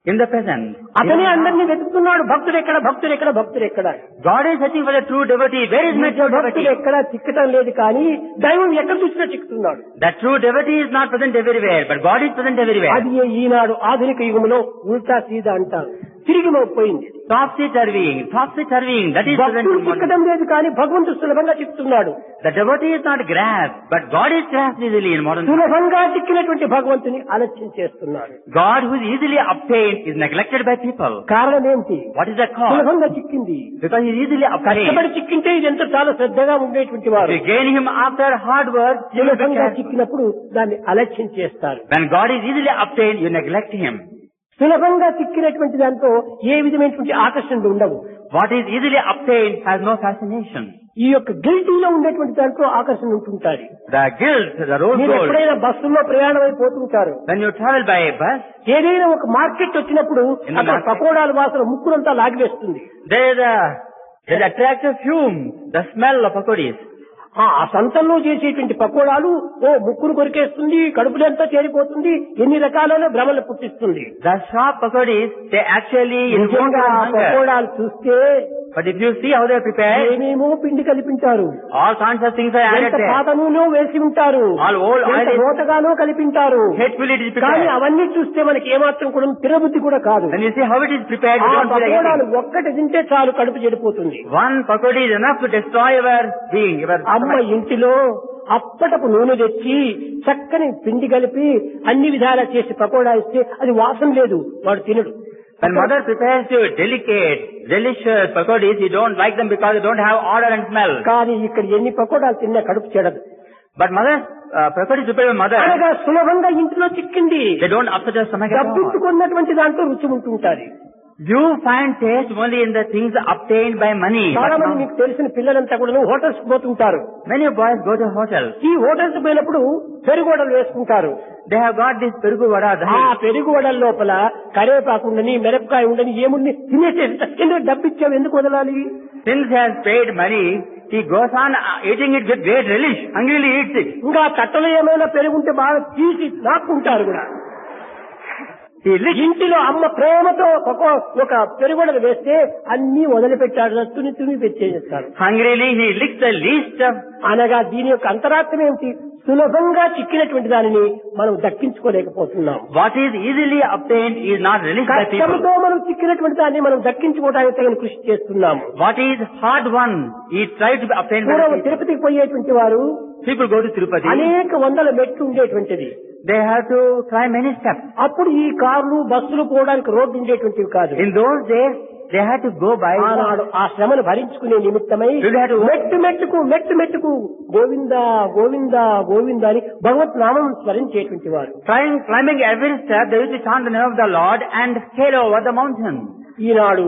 in the present, అతనే అందరినీ వెతుకుతున్నాడు. భక్తుడెక్కడ? God is searching for the true devotee. Where is my true భక్తుడు devotee? ఎక్కడా చిక్కటం లేదు కానీ దైవం ఎక్కడ చూసినా చిక్కుతున్నాడు. The true devotee is not present everywhere, but God is present everywhere. అది ఈనాడు ఆధునిక యుగంలో ఉల్టా సీదా అంటారు. తిరిగి పోయింది. Topsy-turvying, that is present భక్తుడు in modern. చిక్కడం లేదు కానీ భగవంతుడు సులభంగా చిక్కుతున్నాడు. The devotee is not grasped, but God is grasped easily in modern times. సులభంగా చిక్కినటువంటి భగవంతుని ఆలస్యం చేస్తున్నాడు. God who is easily obtained is neglected by people. కారణం ఏంటి? What is the cause? సులభంగా చిక్కింది. Because he is easily obtained. కష్టపడి చిక్కింటే ఇదంతా చాలా శ్రద్ధగా ఉండేటువంటి వారు. To gain him after hard work, you will be సులభంగా careful. చిక్కినప్పుడు దాన్ని అలక్ష్యం చేస్తారు. When God is easily obtained, you neglect him. సులభంగా చిక్కినటువంటి దాంతో ఏ విధమైనటువంటి ఆకర్షణలు ఉండవు. What is easily obtained has no fascination. ఈ యొక్క గిల్టీలో ఉండేటువంటి దాంట్లో ఆకర్షణ ఉంటుంటారు. The guilt, the rose మీరు gold. ఎప్పుడైనా బస్సుల్లో ప్రయాణం అయిపోతుంటారు. When you travel by a bus, ఏదైనా ఒక మార్కెట్ వచ్చినప్పుడు అక్కడ పకోడాల వాసన ముక్కునంతా లాగివేస్తుంది. there is attractive fume, the smell of pakodis. ఆ సంతంలో చేసేటువంటి పకోడాలు ముక్కును కొరికేస్తుంది, కడుపులంతా చేరిపోతుంది, ఎన్ని రకాలైన భ్రమలు పుట్టిస్తుంది. The shop pakodis, they actually invoke hunger. పకోడాలు చూస్తే, But if you see how they are prepared, ఏమేమో పిండి కలిపింటారు, all kinds of things are added ఎంత there. పాత నూనె వేసి ఉంటారు, All old ఎంత oil is రోతగానో కలిపింటారు. hatefully it is కానీ prepared. అవన్నీ చూస్తే మనకి ఏమాత్రం కూడా తినబుద్ధి కూడా కాదు. When you see how it is prepared, ఆ you don't feel like పకోడాలు eating. ఒక్కటి తింటే చాలు, కడుపు చెడిపోతుంది. One pakodi is enough to destroy your being, your అమ్మ stomach. ఇంటిలో అప్పటపు నూనె తెచ్చి చక్కని పిండి కలిపి అన్ని విధాలా చేసి పకోడా ఇస్తే అది వాసన లేదు, వాడు తినడు. When mother prepares you delicate, delicious pakodis, you don't like them because they don't have odor and smell. కానీ ఇక్కడ ఎన్ని పకోడాలు తిన్నా కడుపు చెడదు. But mother's pakodis prepared by mother, అనగా సులభంగా ఇంట్లో చిక్కింది, they don't upset your stomach at all. డబ్బుట్టుకున్నటువంటి దాంట్లో రుచి ఉంటుంటారు. You find taste only in the things obtained by money. చాలా But మంది now, మీకు తెలిసిన పిల్లలంతా కూడా హోటల్స్ పోతుంటారు. many boys go to hotels. ఈ హోటల్స్ పోయినప్పుడు పెరుగువడలు వేసుకుంటారు. They have got this perugu vada. ఆ పెరుగువడల లోపల కరేపాకు ఉండని, మిరపకాయ ఉండని, ఏముంది తినేసేసి ఎందుకు డబ్బిచ్చావు, ఎందుకు వదలాలి? Since he has paid money, he goes on eating it with great relish. Hungrily eats it. ఇంకా కట్టలో ఏమైనా పెరుగుంటే బాగా తీసి నాక్కుంటారు కూడా. He licks. ఇంటిలో అమ్మ ప్రేమతో ఒక పెరుగుడలు వేస్తే అన్ని వదిలిపెట్టాడు, తుని పెట్టేస్తారు. Hungrily he licks the least of. అనగా దీని యొక్క అంతరార్థం ఏమిటి? సులభంగా చిక్కినటువంటి దానిని మనం దక్కించుకోలేకపోతున్నాం. What is easily obtained is not relished by people. కష్టంతో మనం చిక్కినటువంటి దాన్ని మనం దక్కించుకోవడానికి తగిన కృషి చేస్తున్నాము. What is hard won, he tried to obtain by పూర్వం people. తిరుపతికి పోయేటువంటి వారు People go to Tirupati. అనేక వందల మెట్లు ఉండేటువంటిది. They have to climb many steps. అప్పుడు ఈ కార్లు బస్సులు పోవడానికి రోడ్డు ఉండేటువంటివి కాదు. In those days, they had to go by. ఆనాడు ఆ శ్రమను భరించుకునే నిమిత్తమై Really had to- మెట్టు మెట్టుకు గోవింద గోవింద గోవింద అని భగవత్ నామం స్మరించేటువంటి వారు. Climbing every step, they used to chant the name of the Lord and scale over the mountain. ఈనాడు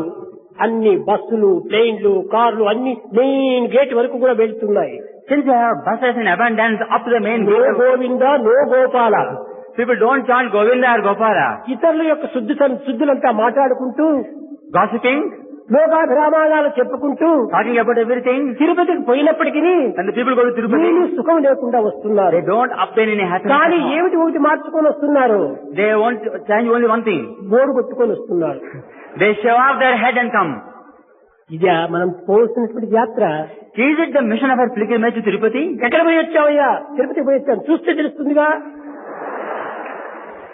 అన్ని బస్సులు, ప్లేన్లు, కార్లు అన్ని మెయిన్ గేట్ వరకు కూడా వెళ్తున్నాయి. Since they have buses in abundance up to the main నో gate, గోవింద నో Gopala. people don't chant Govinda or Gopala. ఇతరుల యొక్క శుద్ధులంతా మాట్లాడుకుంటూ, Gossiping, లోకాభిరామాలు చెప్పుకుంటూ talking about everything. తిరుపతికి పోయినప్పటికీ And the people go to Tirupati, వీళ్ళు సుఖం లేకుండా వస్తున్నారు. they don't obtain any happiness. కానీ at all. ఏమిటి ఒకటి మార్చుకొని వస్తున్నారు, They want to change only one thing. Board కొట్టుకొని వస్తున్నారు. They shave off their head and come. ఇదే మనం పోవలసినటువంటి యాత్ర. Is it the mission of our pilgrimage to Tirupati? ఎక్కడ పోయి వచ్చావయ్యా? తిరుపతి పోయి వచ్చాను, చూస్తే తెలుస్తుందిగా.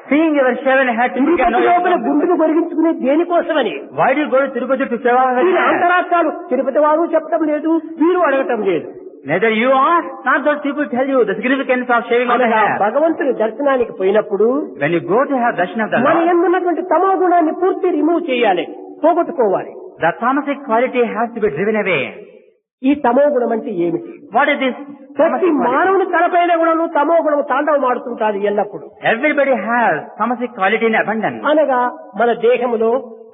Seeing your shaven head, people can Tirupati know లోపల you. గుండెను కొరిగించుకునే దేనికోసమని? Why do you go to Tirupati to shave off your వీరి head? అంతరార్థాలు తిరుపతి వారు చెప్పడం లేదు, వీరు అడగటం లేదు. Neither you are, not those people tell you the significance of shaving off the అనగా hair. భగవంతుని దర్శనానికి పోయినప్పుడు When you go to have darshan of the మన Lord, ఎందున్నటువంటి తమో గుణాన్ని పూర్తి రిమూవ్ చేయాలి, పోగొట్టుకోవాలి. the tamasic quality has to be driven away. ఈ తమో గుణం అంటే ఏమిటి? What is this ప్రతి tamasic quality? మానవుని తలపైన గుణము తమో గుణము తాండవం ఆడుతుంటాది ఎల్లప్పుడు. Everybody has tamasic quality in abundance. అనగా మన దేహములో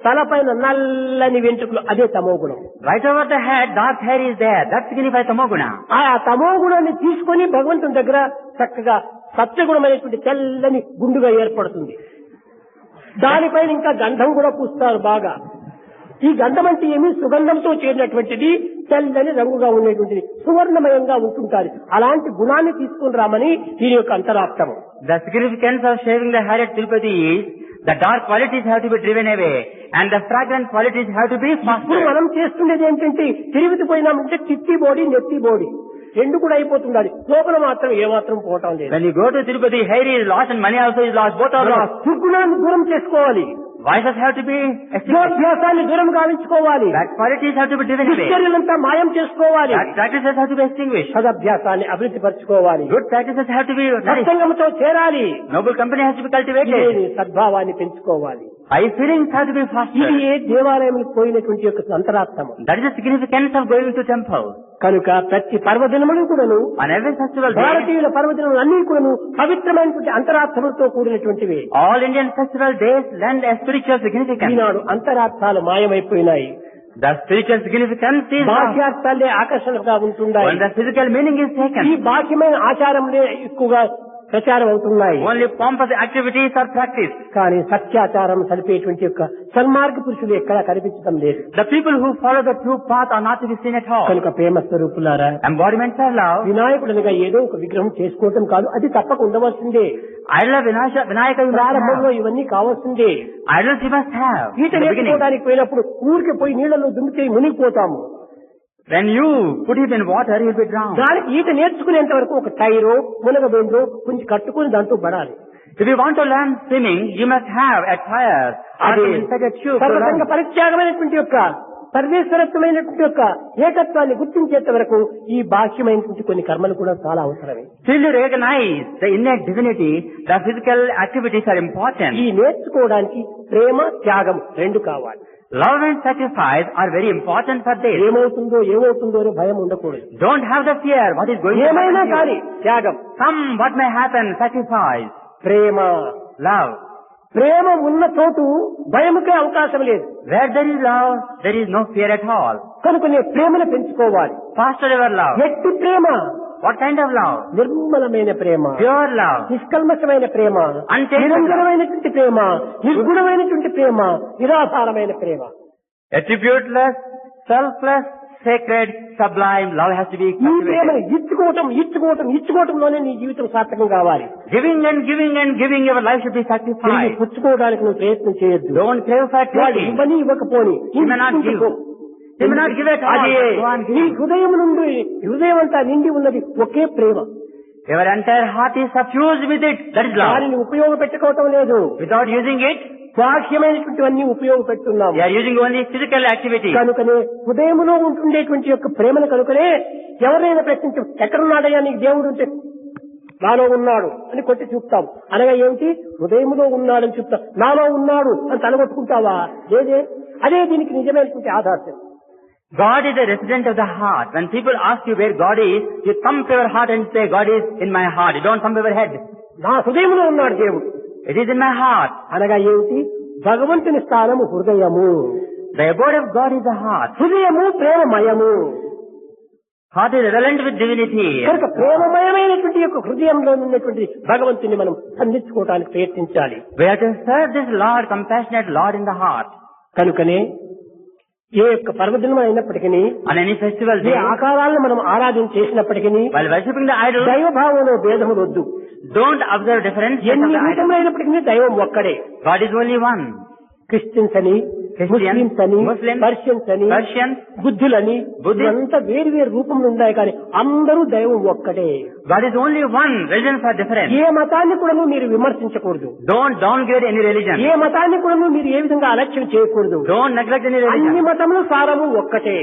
తలపైన నల్లని వెంట్రుకలు, అదే తమో గుణం. Right over the head, dark hair is there. That signifies tamoguna. ఆ తమో గుణాన్ని తీసుకొని భగవంతుని దగ్గర చక్కగా సత్యగుణమైనటువంటి తెల్లని గుండుగా ఏర్పడుతుంది. దానిపైన ఇంకా గంధం కూడా పూస్తారు బాగా. ఈ గంధం అంటే ఏమి? సుగంధంతో చేరినటువంటిది, తెల్లని రంగుగా ఉండేటువంటిది, సువర్ణమయంగా ఉంటుంటారు. అలాంటి గుణాన్ని తీసుకుని రామని దీని యొక్క అంతరార్థము. The significance of shaving the hair at Tirupati is the dark qualities have to be driven away and the fragrant qualities have to be ఇప్పుడు fostered. మనం చేస్తుండేది ఏంటంటే, తిరుపతి పోయినామంటే చిట్టి బోడి నెత్తి బోడి రెండు కూడా అయిపోతుండాలి, లోపల మాత్రం ఏమాత్రం పోవటం లేదు. When you go to Tirupati, hair is lost and money also is lost. Both are lost. దుర్గుణాన్ని దూరం చేసుకోవాలి, Vices have to be extinguished. యోగ్యాసాన్ని దూరం గావించుకోవాలి, Bad qualities have to be driven away. దుశ్చర్యలంతా మాయం చేసుకోవాలి, Bad practices have to be extinguished. సదభ్యాసాన్ని అభివృద్ధి పరచుకోవాలి, Good practices have to be nourished. సత్సంగంతో చేరాలి, Noble company has to be cultivated. ఇదేని సద్భావాన్ని పెంచుకోవాలి. High feelings have to be ఇది fostered. ఏ దేవాలయంలో పోయినటువంటి యొక్క అంతరార్థము. That is the significance of going to temple. కనుక ప్రతి పర్వదినములు కూడాను, On every festival day, భారతీయుల పర్వదినములు అన్ని కూడాను పవిత్రమైనటువంటి అంతరార్థములతో కూడినటువంటివి. all Indian festival days lend a spiritual significance. Eenadu అంతరార్థాలు మాయమైపోయినాయి, The spiritual significance is lost బాహ్యార్థాలే ఆకర్షణగా ఉంటున్నాయి. when the physical meaning is ఈ taken. బాహ్యమైన ఆచారంలో ఎక్కువగా ప్రచారం అవుతున్నాయి. Only pompous activities are practiced. కానీ సత్యాచారం సలిపేటువంటి యొక్క సన్మార్గ పురుషులు ఎక్కడా కనిపించడం లేదు. The people who follow the true path are not to be seen at all. కనుక ప్రేమ స్వరూపులారా, Embodiments of love. వినాయకుడిగా ఏదో ఒక విగ్రహం చేసుకోవటం కాదు, అది తప్పక ఉండవలసిందే. Idol of Vinayaka you must ప్రారంభంలో have. ఇవన్నీ కావాల్సిందే. Idols you must have. ఈత In the beginning. నేర్చుకోవడానికి పోయినప్పుడు ఊరికి పోయి నీళ్లలో దుమితే మునిగిపోతాము. When you put him in water, he will be drowned. దానికి ఈత నేర్చుకునేంత వరకు ఒక టైరో మునగబెండో కొంచెం కట్టుకుని దాంతో పడాలి. If you want to learn swimming, you must have a tire or అది inside a tube. to సర్వసంగ learn. పరిత్యాగమైనటువంటి యొక్క సర్వేశ్వరత్వమైనటువంటి యొక్క ఏకత్వాన్ని గుర్తించేంత వరకు ఈ బాహ్యమైనటువంటి కొన్ని కర్మలు కూడా చాలా అవసరమే. Till you recognize the innate divinity, the physical activities are important. ఈ నేర్చుకోవడానికి ప్రేమ త్యాగం రెండు కావాలి. Love and sacrifice are very important for this. ఏమవుతుందో అనే భయం ఉండకూడదు. Don't have the fear what is going to ఏమైనా happen to కానీ you. త్యాగం, Come what may happen, sacrifice, Prema. love. ప్రేమ ఉన్న చోటు భయముకే అవకాశం లేదు. Where there is love, there is no fear at all. కనుక నీ ప్రేమను పెంచుకోవాలి. Foster your love. ఎట్టి ప్రేమ? What kind of love? నిర్మలమైన ప్రేమ, Pure love. నిష్కల్మషమైన Prema, Untainted నిరంజనమైనటువంటి Prema, నిర్గుణమైనటువంటి Prema, నిరాధారమైన Prema. Attributeless, selfless, sacred, sublime love has to be ఈ ప్రేమను cultivated. ఇచ్చుకోవటంలోనే నీ జీవితం సార్థకం కావాలి. Giving and giving and giving, your life should be తిరిగి sacrificed. పుచ్చుకోవడానికి నువ్వు ప్రయత్నం చేయొద్దు. Don't crave for వాడు taking. ఇవ్వని ఇవ్వకపోని He may not give. He may not give at all. అదే Go on నీ giving. హృదయం నుండి హృదయం అంతా నిండి ఉన్నది ఒకే ప్రేమ. Your entire heart is suffused with it. That is love. దానిని ఉపయోగపెట్టుకోవటం లేదు. Without using it, బాహ్యమైనటువంటివన్నీ ఉపయోగపెడుతున్నాము. you are using only physical activity. కనుకనే హృదయంలో ఉంటుండేటువంటి యొక్క ప్రేమను కనుకనే ఎవరైనా ప్రశ్నించు, ఎక్కడున్నాడయ్యా నీకు దేవుడు అంటే నాలో ఉన్నాడు అని కొట్టి చూపుతాం. అనగా ఏమిటి? హృదయంలో ఉన్నాడని చెప్తాం. నాలో ఉన్నాడు అని తలగొట్టుకుంటావా? లేదే. అదే దీనికి నిజమైనటువంటి ఆధారం. God is a resident of the heart. When people ask you where God is, you thump your heart and say, God is in my heart. You don't thump your head. నా హృదయంలో ఉన్నాడు దేవుడు. It is in my heart. అనగా ఏమిటి? భగవంతుని స్థానము హృదయము. The abode of God is the heart. హృదయము ప్రేమమయము. Heart is relevant with divinity. కనుక ప్రేమమయమైనటువంటి యొక్క హృదయంలో ఉన్నటువంటి భగవంతుని మనం సంధించుకోవడానికి ప్రయత్నించాలి. We have to serve this Lord, compassionate Lord in the heart. కనుకనే ఏ యొక్క పర్వదినం అయినప్పటికీ, On any festival A day, ఆకారాలను మనం ఆరాధన చేసినప్పటికీ while worshipping the idol, దైవభావంలో భేదములు వద్దు. don't observe difference of ఎన్ని the idol. రూపంలో అయినప్పటికీ దైవం ఒక్కడే. God is only one. Christians అని, Christians, ముస్లిమ్స్ అని, Muslims, పర్షియన్స్ అని, Persians, బుద్ధులని, Buddhists, అంతా వేరు వేరు రూపంలో ఉన్నాయి కానీ అందరూ దైవం ఒక్కటే. God is only one. Religions are different. ఏ మతాన్ని కూడా మీరు విమర్శించకూడదు. Don't downgrade any religion. ఏ మతాన్ని కూడా మీరు ఏ విధంగా అలక్ష్యం చేయకూడదు. Don't neglect any అన్ని religion. మతములు సారము ఒక్కటే.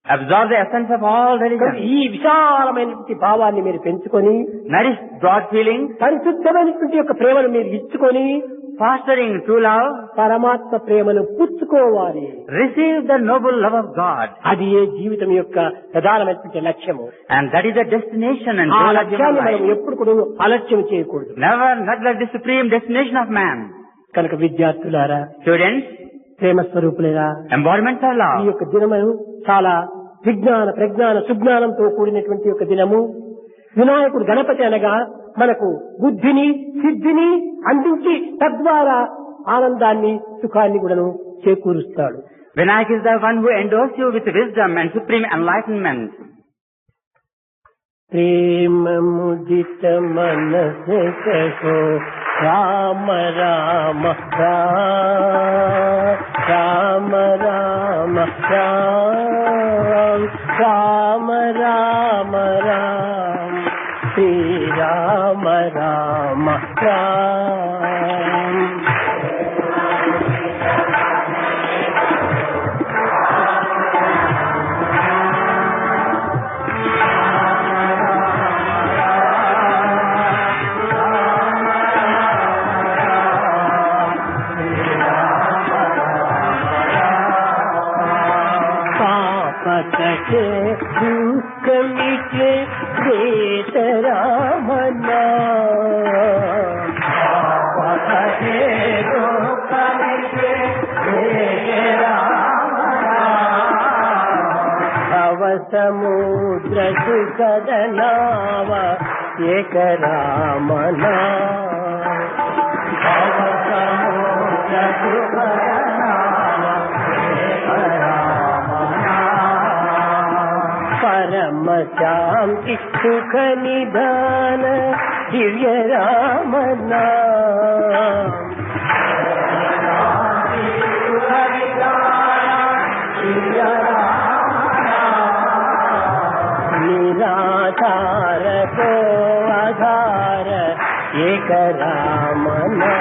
Absorb the essence of all religions. ఈ విశాలమైనటువంటి భావాన్ని మీరు పెంచుకొని, Nourish broad feelings, పరిశుద్ధమైనటువంటి యొక్క ప్రేమను మీరు ఇచ్చుకొని, fostering true love, పరమాత్మ ప్రేమను పుచ్చుకోవాలి. receive the noble love of God. అది ఏ జీవితం యొక్క ప్రధానమైనటువంటి లక్ష్యము. And that is the destination and ఆ goal of human లక్ష్యాన్ని మనం life. ఎప్పుడు కూడా అలక్ష్యం చేయకూడదు. Never neglect the supreme destination of man. కనుక విద్యార్థులారా, Students, ప్రేమ స్వరూపులేరా, embodiments of ఈ love. యొక్క దినము చాలా విజ్ఞాన ప్రజ్ఞాన సుజ్ఞానంతో కూడినటువంటి యొక్క దినము. వినాయకుడు గణపతి అనగా మనకు బుద్ధిని సిద్ధిని అందించి తద్వారా ఆనందాన్ని సుఖాన్ని కూడాను చేకూరుస్తాడు. Vinayak is the one who endows you with wisdom and supreme enlightenment. ప్రేమ ముదిత మనసే కహో రామ రామ రామ రామ రామ రామ రామ రామ శ్రీ రామ రామ రామ. పాపకటే దుఃఖమిటే వేద రామనా, పాపకటే దుఃఖమిటే వేద రామనా, భవ సముద్ర సుఖ కదనావ ఏక రామనా పరమ శాంతి సుఖ నిదాన దివ్య రామనా నిరాధార కో ఆధార ఏక రామనా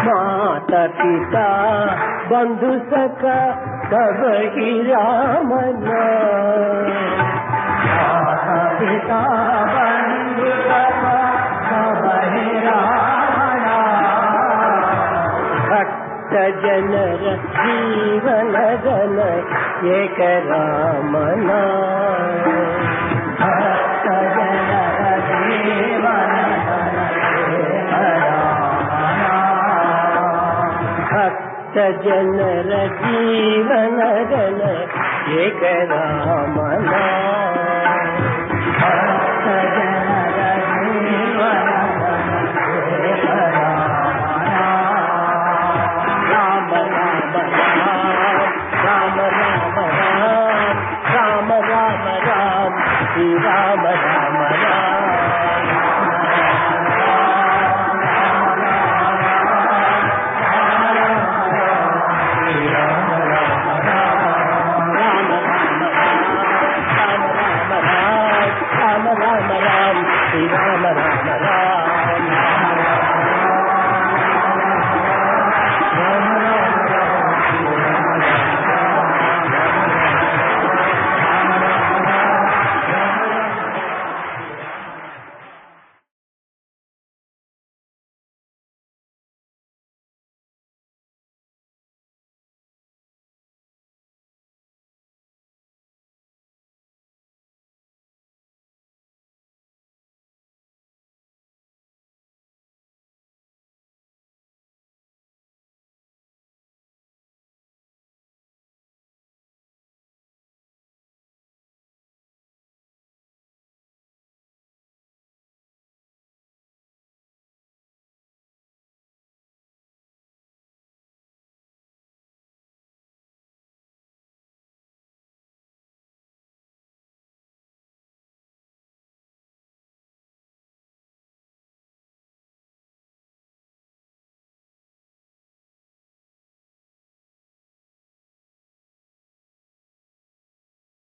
माता पिता बंधु सखा सब ही रामना माता पिता बंधु सखा सब ही रामना भक्त जनर जीवन गण एक रामना भक्त जनर जीवन भक्त जनर जीवन गण एक रामना